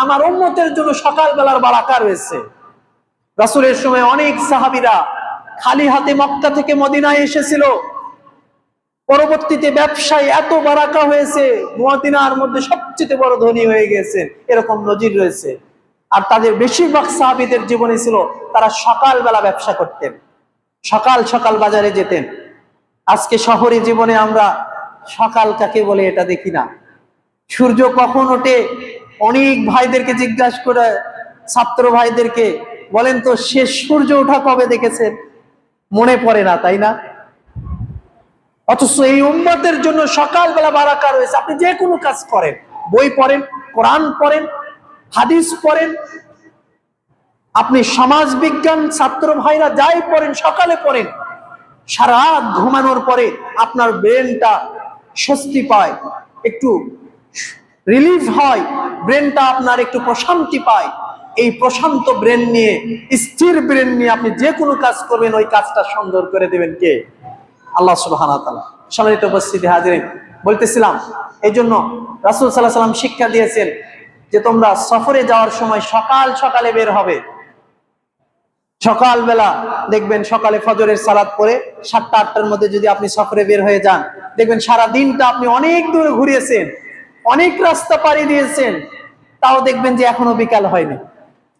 আমার উম্মতের জন্য সকাল বেলার বারাকা রয়েছে। রাসূলের সময় অনেক সাহাবীরা খালি হাতে মক্কা থেকে মদিনায় এসেছিল, পরবর্তীতে ব্যবসায় এত বারাকা হয়েছে, মদিনার মধ্যে সবচেয়ে বড় ধনী হয়ে গেছে, এরকম নজির রয়েছে। আর তাদের বেশিরভাগ সাহাবীদের জীবনে ছিল তারা সকালবেলা ব্যবসা করতেন, সকাল সকাল বাজারে যেতেন। আজকে শহরে জীবনে আমরা সকাল কাকে বলে এটা দেখি না। সূর্য কখন ওঠে অনেক ভাইদেরকে জিজ্ঞাসা করে, ছাত্র ভাইদেরকে বলেন তো শেষ সূর্য ওঠা কবে দেখেছেন? মনে পড়ে না, তাই না? অথচ এই উম্মতের জন্য সকালবেলা বারাকা রয়েছে। আপনি যে কোনো কাজ করেন, বই পড়েন, কোরআন পড়েন, হাদিস পড়েন, আপনি সমাজ বিজ্ঞান ছাত্র ভাইরা যাই পড়েন, সকালে পড়েন, সারা রাত ঘুমানোর পরে আপনার ব্রেনটা স্বস্তি পায়, একটু রিলিফ হয়, ব্রেনটা আপনার একটু প্রশান্তি পায়। এই প্রশান্ত ব্রেন নিয়ে, স্থির ব্রেন নিয়ে আপনি যে কোনো কাজ করবেন, ওই কাজটা সুন্দর করে দেবেন কে? আল্লাহ সুবহানাহু ওয়া তাআলা। সম্মানিত উপস্থিতি হাজিরিন, বলতেছিলাম এই জন্য রাসূল সাল্লাল্লাহু আলাইহি ওয়াসাল্লাম শিক্ষা দিয়েছেন যে তোমরা সফরে যাওয়ার সময় সকাল সকালে বের হবে। সকালবেলা দেখবেন সকালে ফজরের সালাত পড়ে 7টা-8টার মধ্যে যদি আপনি সফরে বের হয়ে যান, দেখবেন সারা দিনটা আপনি অনেক দূরে ঘুরিয়েছেন, অনেক রাস্তা পাড়ি দিয়েছেন, তাও দেখবেন যে এখনো বিকাল হয়নি।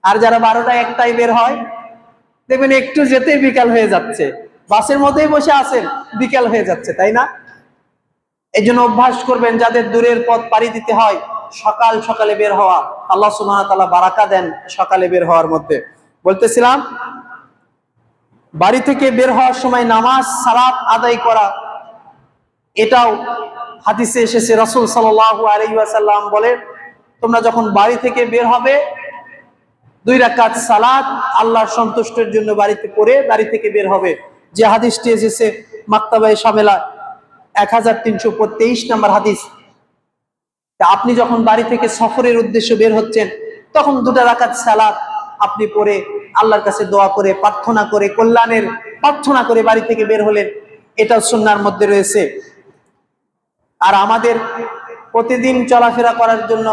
আর যারা 12টা-1টায় বের হয়, দেখবেন একটু যেতেই বিকাল হয়ে যাচ্ছে, বাসের মধ্যেই বসে আছেন, বিকাল হয়ে যাচ্ছে, তাই না? এই জন্য অভ্যাস করবেন, যাদের দূরের পথ পাড়ি দিতে হয় সকাল সকালে বের হওয়া। আল্লাহ সুবহানাহু ওয়া তাআলা বারাকা দেন সকালে বের হওয়ার মধ্যে। বলতেছিলাম বাড়ি থেকে বের হওয়ার সময় নামাজ সালাত আদায় করা, এটাও হাদিসে এসেছে। রাসূল সাল্লাল্লাহু আলাইহি ওয়াসাল্লাম বলেন, তোমরা যখন বাড়ি থেকে বের হবে 2 রাকাত সালাত আল্লাহর সন্তুষ্টির জন্য বাড়িতে পড়ে বাড়ি থেকে বের হবে। যে হাদিসটি এসেছে মাকতাবায়ে শামেলা 1323 নম্বর হাদিস। আপনি যখন বাড়ি থেকে সফরের উদ্দেশ্যে বের হচ্ছেন, তখন 2 রাকাত সালাত আপনি পড়ে আল্লাহর কাছে দোয়া করে, প্রার্থনা করে, কল্যাণের প্রার্থনা করে বাড়ি থেকে বের হলেন, এটা সুন্নাহর মধ্যে রয়েছে। আর আমাদের প্রতিদিন চলাফেরা করার জন্য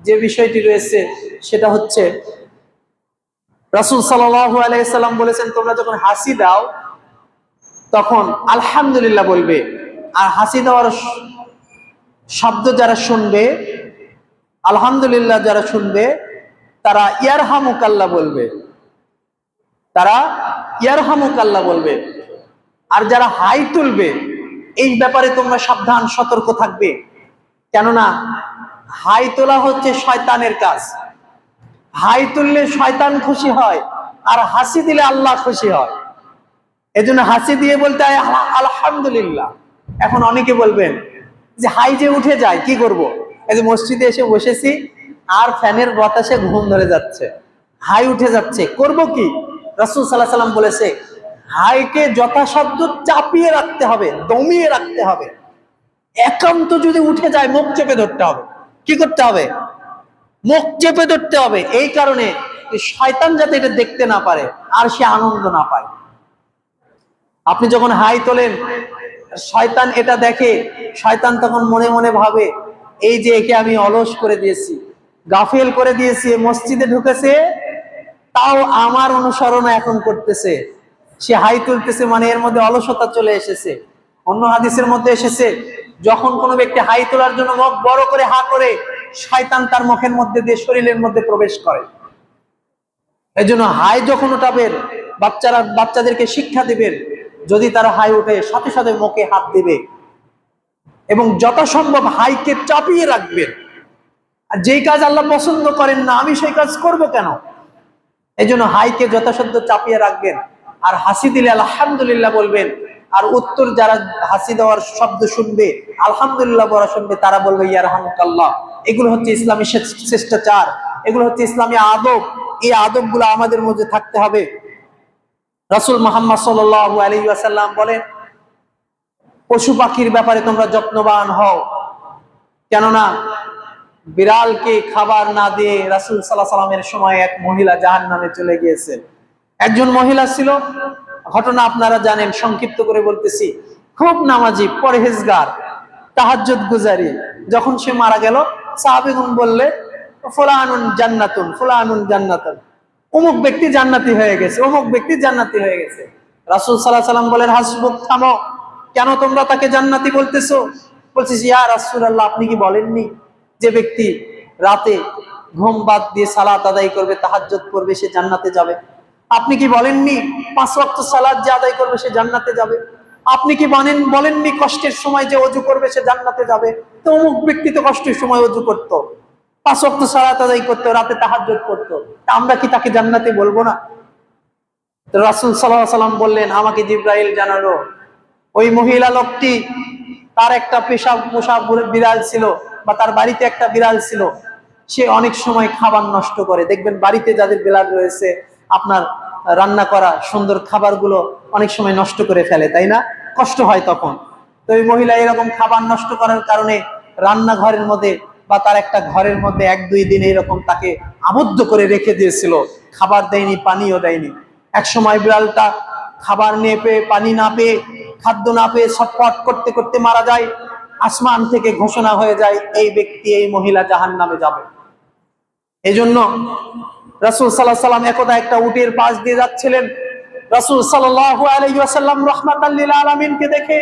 যে বিষয়টি রয়েছে সেটা হচ্ছে রাসূল সাল্লাল্লাহু আলাইহি সাল্লাম বলেছেন, তোমরা যখন হাসি দাও তখন আলহামদুলিল্লাহ বলবে। আর হাসি দেওয়ার শব্দ যারা শুনবে, আলহামদুলিল্লাহ যারা শুনবে, তারা ইয়ারহামুকাল্লাহ বলবে, তারা ইয়ারহামুকাল্লাহ বলবে। আর যারা হাই তুলবে, এই ব্যাপারে তোমরা সাবধান, সতর্ক থাকবে। কেননা হাই তোলা হচ্ছে শয়তানের কাজ। হাই তুললে শয়তান খুশি হয়, আর হাসি দিলে আল্লাহ খুশি হয়। এজন্য হাসি দিয়ে বলতে হয় আলহামদুলিল্লাহ। এখন অনেকে বলবেন যে হাই যে উঠে যায়, কি করব? এই যে মসজিদে এসে বসেছি আর ফ্যানের বাতাসে ঘুম ধরে যাচ্ছে, হাই উঠে যাচ্ছে, করব কি? রাসূল সাল্লাল্লাহু আলাইহি ওয়াসাল্লাম বলেছে, হাইকে যথাসাধ্য চাপিয়ে রাখতে হবে, দমিয়ে রাখতে হবে। একান্ত যদি উঠে যায়, মুখ চেপে ধরতে হবে। কি করতে হবে? মুখ চেপে ধরতে হবে। এই কারণে শয়তান যাতে এটা দেখতে না পারে, আর সে আনন্দ না পায়। আপনি যখন হাই তোলেন, শয়তান এটা দেখে, শয়তান তখন মনে মনে ভাবে, এই যে একে আমি অলস করে দিয়েছি, গাফেল করে দিয়েছি, মসজিদে ঢুকেছে তাও আমার অনুসরণ এখন করতেছে, সে হাই তুলতেছে, মানে এর মধ্যে অলসতা চলে এসেছে। অন্য হাদিসের মধ্যে এসেছে, যখন কোনো ব্যক্তি হাই তোলার জন্য মুখ বড় করে হা করে, শয়তান তার মুখের মধ্যে দিয়ে শরীরের মধ্যে প্রবেশ করে। এই জন্য হাই যখন উঠাবেন, বাচ্চাদেরকে শিক্ষা দিবেন, যদি তারা হাই উঠে সাথে সাথে মুখে হাত দিবে এবং যথাসম্ভব হাইকে চাপিয়ে রাখবেন। আর যেই কাজ আল্লাহ পছন্দ করেন না, আমি সেই কাজ করব কেন? এই জন্য হাইকে যথাসাধ্য চাপিয়ে রাখবেন। আর হাসি দিলে আলহামদুলিল্লাহ বলবেন। আর উত্তর যারা হাসি দেওয়ার শব্দ শুনবে, আলহামদুলিল্লাহ বলা শুনবে, তারা বলবে ইয়ারহামুকাল্লাহ। এগুলো হচ্ছে ইসলামী শিষ্টাচার, এগুলো হচ্ছে ইসলামী আদব। এই আদবগুলো আমাদের মধ্যে থাকতে হবে। রাসূল মুহাম্মদ সাল্লাল্লাহু আলাইহি ওয়াসাল্লাম বলেন, পশু পাখির ব্যাপারে তোমরা যত্নবান হও। কেননা বিড়ালকে খাবার না দিয়ে রাসূল সাল্লাল্লাহু আলাইহি ওয়াসাল্লামের সময় এক মহিলা জাহান্নামে চলে গিয়েছেন। একজন মহিলা ছিল, ঘটনা আপনারা জানেন, সংক্ষিপ্ত করে বলতেছি। খুব নামাজি, পরহেজগার, তাহাজ্জুদ গুজারি। যখন সে মারা গেল, সাহাবীগণ বললে, ফুলানুন জান্নাতুন, ফুলানুন জান্নাতুন, অমুক ব্যক্তি জান্নাতি হয়ে গেছে, অমুক ব্যক্তি জান্নাতি হয়ে গেছে। রাসূল সাল্লাল্লাহু আলাইহি ওয়াসাল্লাম বলেন, হাসবুক, থামো, কেন তোমরা তাকে জান্নাতি বলতেছো? বলছিস ইয়া রাসূলুল্লাহ, আপনি কি বলেননি যে ব্যক্তি রাতে ঘুম বাদ দিয়ে সালাত আদায় করবে, তাহাজ্জুদ করবে, সে জান্নাতে যাবে? আপনি কি বলেননি 5 ওয়াক্ত সালাত যে আদায় করবে সে জান্নাতে যাবে? আপনি কি বলেননি কষ্টের সময় যে ওযু করবে সে জান্নাতে যাবে? তো অমুক ব্যক্তি তো কষ্টের সময় ওযু করতো, 5 ওয়াক্ত সালাত আদায় করতো, রাতে তাহাজ্জুদ করতো, তা আমরা কি তাকে জান্নাতে বলবো না? তো রাসূল সাল্লাল্লাহু আলাইহি ওয়াসাল্লাম বললেন, আমাকে জিবরাইল জানালো ওই মহিলা লোকটি, তার একটা পোষা বিড়াল ছিল, বা তার বাড়িতে একটা বিড়াল ছিল, সে অনেক সময় খাবার নষ্ট করে। দেখবেন বাড়িতে যাদের বিড়াল রয়েছে, আপনার রান্না করা সুন্দর খাবারগুলো অনেক সময় নষ্ট করে ফেলে, তাই না? কষ্ট হয় তখন। তো ওই মহিলা এরকম খাবার নষ্ট করার কারণে রান্নাঘরের মধ্যে বা তার একটা ঘরের মধ্যে 1-2 দিন এরকম তাকে আবদ্ধ করে রেখে দিয়েছিল, খাবার দেয়নি, পানিও দেয়নি। এক সময় বিড়ালটা খাবার নিয়ে পেয়ে, পানি না পেয়ে, খাদ্য না পেয়ে ছটফট করতে করতে মারা যায়। আসমান থেকে ঘোষণা হয়ে যায়, এই ব্যক্তি, এই মহিলা জাহান্নামে যাবে। এই জন্য রাসূল সাল্লাল্লাহু আলাইহি ওয়াসাল্লাম একদা একটা উটের পাশ দিয়ে যাচ্ছিলেন। রাসূল সাল্লাল্লাহু আলাইহি ওয়াসাল্লাম রাহমাতাল লিল আলামিনকে দেখে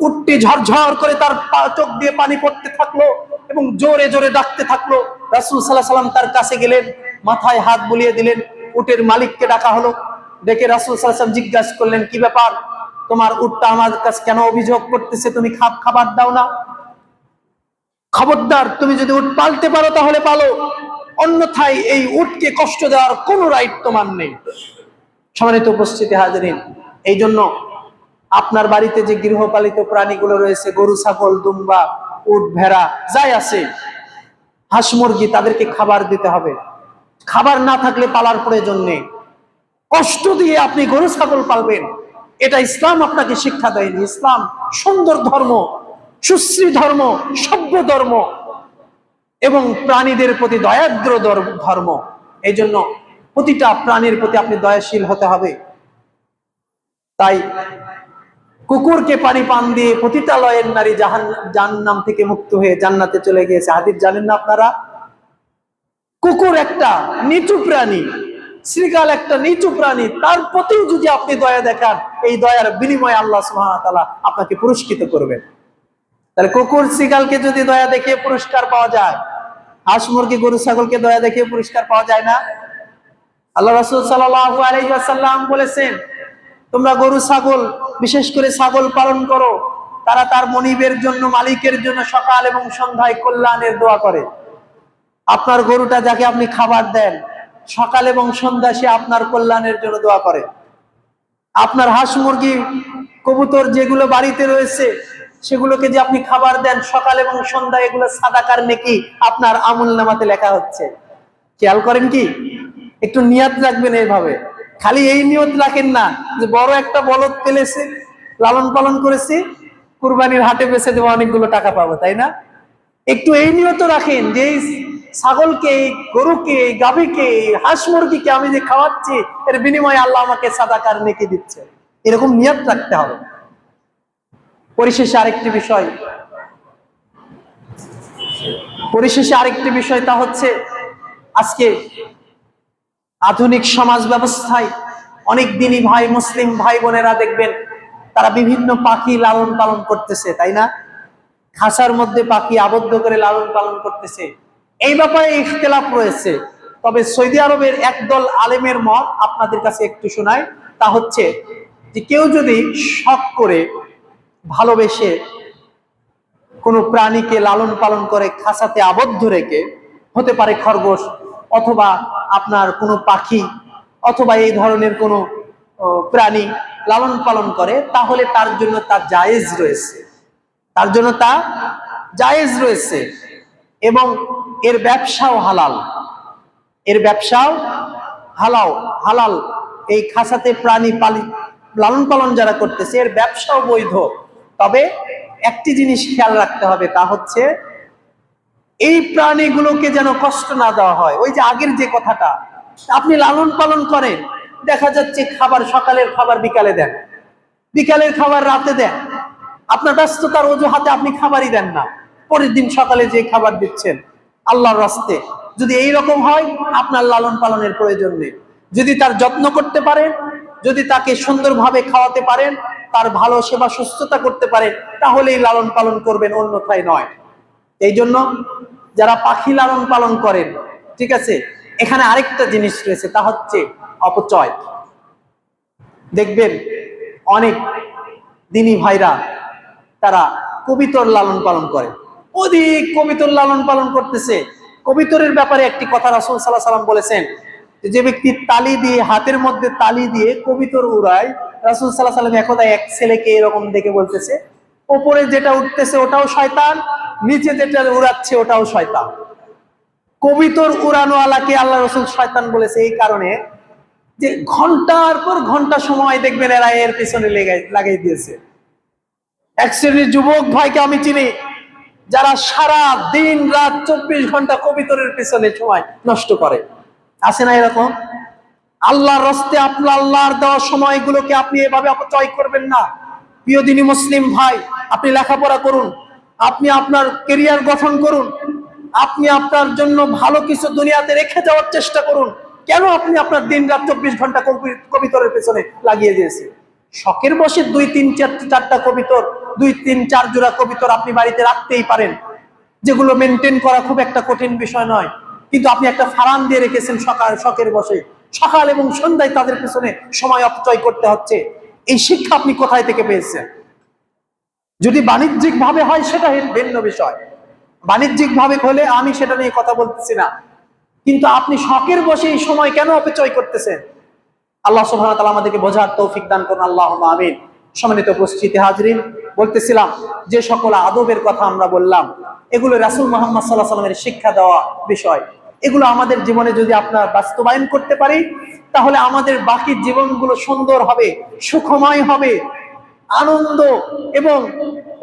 উটটি ঝরঝর করে তার চোখ দিয়ে পানি পড়তে থাকলো এবং জোরে জোরে ডাকতে থাকলো। রাসূল সাল্লাল্লাহু আলাইহি ওয়াসাল্লাম তার কাছে গেলেন, মাথায় হাত বুলিয়ে দিলেন। উটের মালিককে ডাকা হলো। ডেকে রাসূল সাল্লাল্লাহু আলাইহি ওয়াসাল্লাম জিজ্ঞাসা করলেন, কি ব্যাপার, তোমার উটটা আমার কাছে কেন অভিযোগ করতেছে, তুমি খাবার দাও না? খবরদার, তুমি যদি উট পালতে পারো তাহলে পালো, অন্যথায় এই উটকে কষ্ট দেওয়ার কোনো রাইট তোমার নেই। সম্মানিত উপস্থিতি হাজিরিন, এই জন্য আপনার বাড়িতে যে গৃহপালিত প্রাণীগুলো রয়েছে, গরু, ছাগল, দুম্বা, উট, ভেড়া, যাই আছে, হাঁস, মুরগি, তাদেরকে খাবার দিতে হবে। খাবার না থাকলে পালার প্রয়োজন নেই। কষ্ট দিয়ে আপনি গরু ছাগল পালবেন, এটা ইসলাম আপনাকে শিক্ষা দেয়নি। ইসলাম সুন্দর ধর্ম, সুশ্রী ধর্ম, সভ্য ধর্ম এবং প্রাণীদের প্রতি দয়াদ্র ধর্ম। এই জন্য প্রতিটা প্রাণীর প্রতি আপনি দয়াশীল হতে হবে। তাই কুকুরকে পানি পান দিয়ে পতিতালয়ের নারী জাহান্নাম থেকে মুক্ত হয়ে জান্নাতে চলে গিয়েছে। হাদিস জানেন না আপনারা? কুকুর একটা নিচু প্রাণী, শৃগাল একটা নিচু প্রাণী, তার প্রতি যদি আপনি দয়া দেখান, এই দয়ার বিনিময়ে আল্লাহ সুবহানাহু ওয়া তাআলা আপনাকে পুরস্কৃত করবেন। তাহলে কুকুর, শৃগালকে যদি দয়া দেখে পুরস্কার পাওয়া যায়, হাঁস, মুরগি, গরু, ছাগলকে দয়া দেখে পুরস্কার পাওয়া যায় না? আল্লাহ রাসূল সাল্লাল্লাহু আলাইহি ওয়াসাল্লাম বলেছেন, তোমরা গরু, ছাগল, বিশেষ করে ছাগল পালন করো, তারা তার মনিবের জন্য, মালিকের জন্য সকাল এবং সন্ধ্যায় কল্যাণের দোয়া করে। আপনার গরুটা যাকে আপনি খাবার দেন, সকাল এবং সন্ধ্যা সে আপনার কল্যাণের জন্য দোয়া করে। আপনার হাঁস, মুরগি, কবুতর যেগুলো বাড়িতে রয়েছে, সেগুলোকে যে আপনি খাবার দেন সকাল এবং সন্ধ্যা, এগুলো সাদাকার নেকি আপনার আমলনামাতে লেখা হচ্ছে। খেয়াল করেন কি? একটু নিয়ত রাখবেন এইভাবে। খালি এই নিয়ত রাখেন না যে বড় একটা বলদ পেলেছে, লালন পালন করেছি, কুরবানির হাটে বেচে দেবো, অনেকগুলো টাকা পাবো, তাই না? একটু এই নিয়ত রাখেন যে ছাগলকে, গরুকে, গাভীকে, হাঁস, মুরগিকে আমি যে খাওয়াচ্ছি, এর বিনিময়ে আল্লাহ আমাকে সাদাকার নেকি দিচ্ছে। এরকম নিয়ত রাখতে হবে। পরিশেষে আরেকটি বিষয়, তা হচ্ছে আজকে আধুনিক সমাজ ব্যবস্থায় অনেক দিনই ভাই, মুসলিম ভাই বোনেরা দেখবেন তারা বিভিন্ন পাখি লালন পালন করতেছে, তাই না? খাঁচার মধ্যে পাখি আবদ্ধ করে লালন পালন করতেছে। এই ব্যাপারে ইখতিলাফ রয়েছে। তবে সৌদি আরবের একদল আলেমের মত আপনাদের কাছে একটু শোনাই। তা হচ্ছে যে কেউ যদি শখ করে, ভালোবেসে কোনো প্রাণীকে লালন পালন করে খাঁচাতে আবদ্ধ রেখে, হতে পারে খরগোশ অথবা আপনার কোনো পাখি অথবা এই ধরনের কোনো প্রাণী লালন পালন করে, তাহলে তার জন্য তা জায়েজ রয়েছে, এবং এর ব্যবসাও হালাল। এই খাঁচাতে প্রাণী লালন পালন যারা করতেছে, এর ব্যবসাও বৈধ। তবে একটি জিনিস খেয়াল রাখতে হবে, তা হচ্ছে এই প্রাণীগুলোকে যেন কষ্ট না দেওয়া হয়। ওই যে আগের যে কথাটা, আপনি লালন পালন করেন, দেখা যাচ্ছে খাবার, সকালের খাবার বিকালে দেন, বিকালের খাবার রাতে দেন, আপনার ব্যস্ততার অজুহাতে আপনি খাবারই দেন না, পরের দিন সকালে যে খাবার দিচ্ছেন আল্লাহর রাস্তে। যদি এই রকম হয়, আপনার লালন পালনের প্রয়োজন নেই। যদি তার যত্ন করতে পারেন, যদি তাকে সুন্দরভাবে খাওয়াতে পারেন, তার ভালো সেবা সুস্থতা করতে পারেন, তাহলেই লালন পালন করবেন, অন্যথায় নয়। এই জন্য যারা পাখি লালন পালন করেন, ঠিক আছে, এখানে আরেকটা জিনিস রয়েছে, তা হচ্ছে অপচয়। দেখবেন অনেক দিনী ভাইরা তারা কবিতর লালন পালন করে, অধিক কবিতর লালন পালন করতেছে। কবিতরের ব্যাপারে একটি কথা রাসূল সাল্লাল্লাহু আলাইহি ওয়াসাল্লাম বলেছেন, যে ব্যক্তি তালি দিয়ে, হাতের মধ্যে তালি দিয়ে কবিতর উড়ায়, রাসূল সাল্লাল্লাহু আলাইহি ওয়াসাল্লাম একদা এক ছেলেকে এরকম দেখে বলতেছে, উপরে যেটা উঠতেছে ওটাও শয়তান, নিচে যেটা উড়াচ্ছে ওটাও শয়তান। কবিতর উড়ানোওয়ালাকে আল্লাহ রাসূল শয়তান বলেছে এই কারণে যে ঘন্টার পর ঘন্টা সময় দেখবেন এরা এর পিছনে লাগাই দিয়েছে। এক শ্রেণীর যুবক ভাইকে আমি চিনি, যারা সারা দিন রাত 24 ঘন্টা কবিতরের পিছনে সময় নষ্ট করে। আছে না এরকম? আল্লাহর রাস্তায় আপনার আল্লাহর দেওয়া সময়গুলোকে আপনি এভাবে অপচয় করবেন না। প্রিয় দিনী মুসলিম ভাই, আপনি লেখাপড়া করুন, আপনি আপনার ক্যারিয়ার গঠন করুন, আপনি আপনার জন্য ভালো কিছু দুনিয়াতে রেখে যাওয়ার চেষ্টা করুন। কেন আপনি আপনার দিন রাত 24 ঘন্টা কবিতরের পেছনে লাগিয়ে দিয়েছেন? শখের বসে 2-3-4টা কবিতর, 2-3-4 জোড়া কবিতর আপনি বাড়িতে রাখতেই পারেন, যেগুলো মেনটেন করা খুব একটা কঠিন বিষয় নয়। কিন্তু আপনি একটা ফার্ম দিয়ে রেখেছেন শখের বসে, সকাল এবং সন্ধ্যায় তাদের পেছনে সময় অপচয় করতে হচ্ছে। এই শিক্ষা আপনি কোথায় থেকে পেয়েছেন? যদি বাণিজ্যিক ভাবে হয় সেটা ভিন্ন বিষয়, বাণিজ্যিক ভাবে হলে আমি সেটা নিয়ে কথা বলতেছি না, কিন্তু আপনি শখের বসে এই সময় কেন অপচয় করতেছেন? আল্লাহ সুবহানাহু ওয়া তাআলা আমাদেরকে বোঝার তৌফিক দান করুন, আল্লাহুম্মা আমিন। সম্মানিত উপস্থিতি হাজরিন, বলতেছিলাম যে সকল আদবের কথা আমরা বললাম, এগুলো রাসূল মুহাম্মদ সাল্লাল্লাহু আলাইহি ওয়াসাল্লামের শিক্ষা দেওয়া বিষয়। এগুলো আমাদের জীবনে যদি আপনার বাস্তবায়ন করতে পারি, তাহলে আমাদের বাকি জীবনগুলো সুন্দর হবে, সুখময় হবে, আনন্দ এবং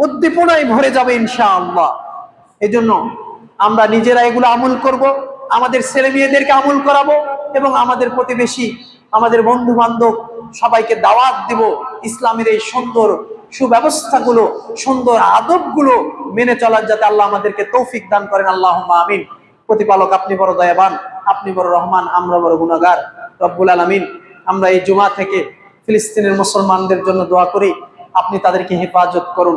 উদ্দীপনায় ভরে যাবে ইনশাআল্লাহ। এজন্য আমরা নিজেরা এগুলো আমল করব, আমাদের ছেলে মেয়েদেরকে আমল করাবো, এবং আমাদের প্রতিবেশী, আমাদের বন্ধু বান্ধব সবাইকে দাওয়াত দিব ইসলামের এই সুন্দর সুব্যবস্থাগুলো, সুন্দর আদবগুলো মেনে চলার, যাতে আল্লাহ আমাদেরকে তৌফিক দান করেন, আল্লাহুম্মা আমিন। প্রতিপালক আপনি বড় দয়াবান, আপনি বড় রহমান, আমরা বড় গুনাহগার। রব্বুল আলামিন, আমরা এই জুমা থেকে ফিলিস্তিনের মুসলমানদের জন্য দোয়া করি, আপনি তাদেরকে হেফাজত করুন,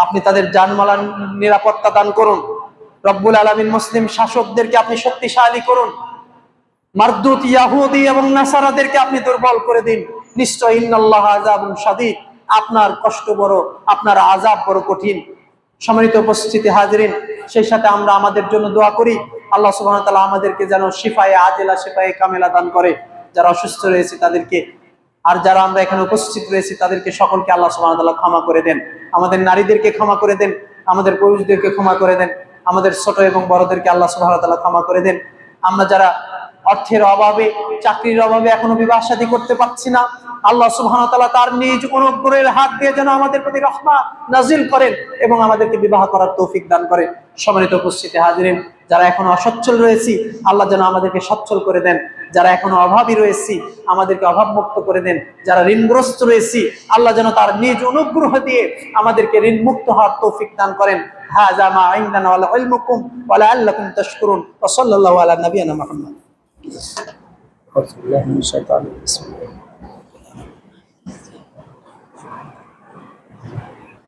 আপনি তাদের জানমালের নিরাপত্তা দান করুন। রব্বুল আলামিন, মুসলিম শাসকদেরকে আপনি শক্তিশালী করুন, মারদুত ইয়াহুদি এবং নাসারাদেরকে আপনি দুর্বল করে দিন। নিশ্চয় ইন্নাল্লাহা আযাবুন শাদীদ, আপনার কষ্ট বড়, আপনার আযাব বড় কঠিন। সম্মানিত উপস্থিতি হাজিরিন, সেই সাথে আমরা আমাদের জন্য দোয়া করি, আল্লাহ সুবহানাহু ওয়া তাআলা আমাদেরকে যেন শিফায়ে আজেলা, শিফায়ে কামেলা দান করে। যারা অসুস্থ রয়েছে তাদেরকে, আর যারা আমরা এখানে উপস্থিত রয়েছি তাদেরকে সকলকে আল্লাহ সুবহানাহু ওয়া তাআলা ক্ষমা করে দেন। আমাদের নারীদেরকে ক্ষমা করে দেন, আমাদের পুরুষদেরকে ক্ষমা করে দেন, আমাদের ছোট এবং বড়দেরকে আল্লাহ সুবহানাহু ওয়া তাআলা ক্ষমা করে দেন। আমরা যারা অর্থের অভাবে, চাকরির অভাবে এখনো বিবাহ শাদী করতে পারছি না, আল্লাহ সুবহানাহু ওয়া তাআলা তার নিজ অনুগ্রহের হাত দিয়ে যেন আমাদের প্রতি রহমত নাজিল করেন এবং আমাদেরকে বিবাহ করার তৌফিক দান করেন। সম্মানিত উপস্থিতি হাজিরিন, যারা এখনো অসচ্ছল রয়েছি, আল্লাহ যেন আমাদেরকে সচ্ছল করে দেন। যারা এখনো অভাবী রয়েছি, আমাদেরকে অভাব মুক্ত করে দেন। যারা ঋণগ্রস্ত রয়েছি, আল্লাহ যেন তার নিজ অনুগ্রহ দিয়ে আমাদেরকে ঋণ মুক্ত হওয়ার তৌফিক দান করেন। হাযা মা ইনদানা ওয়া ইলমুকুম ওয়া লাআল্লাকুম তাশকুরুন। ওয়া সাল্লাল্লাহু আলা নাবিয়িনা মুহাম্মদ।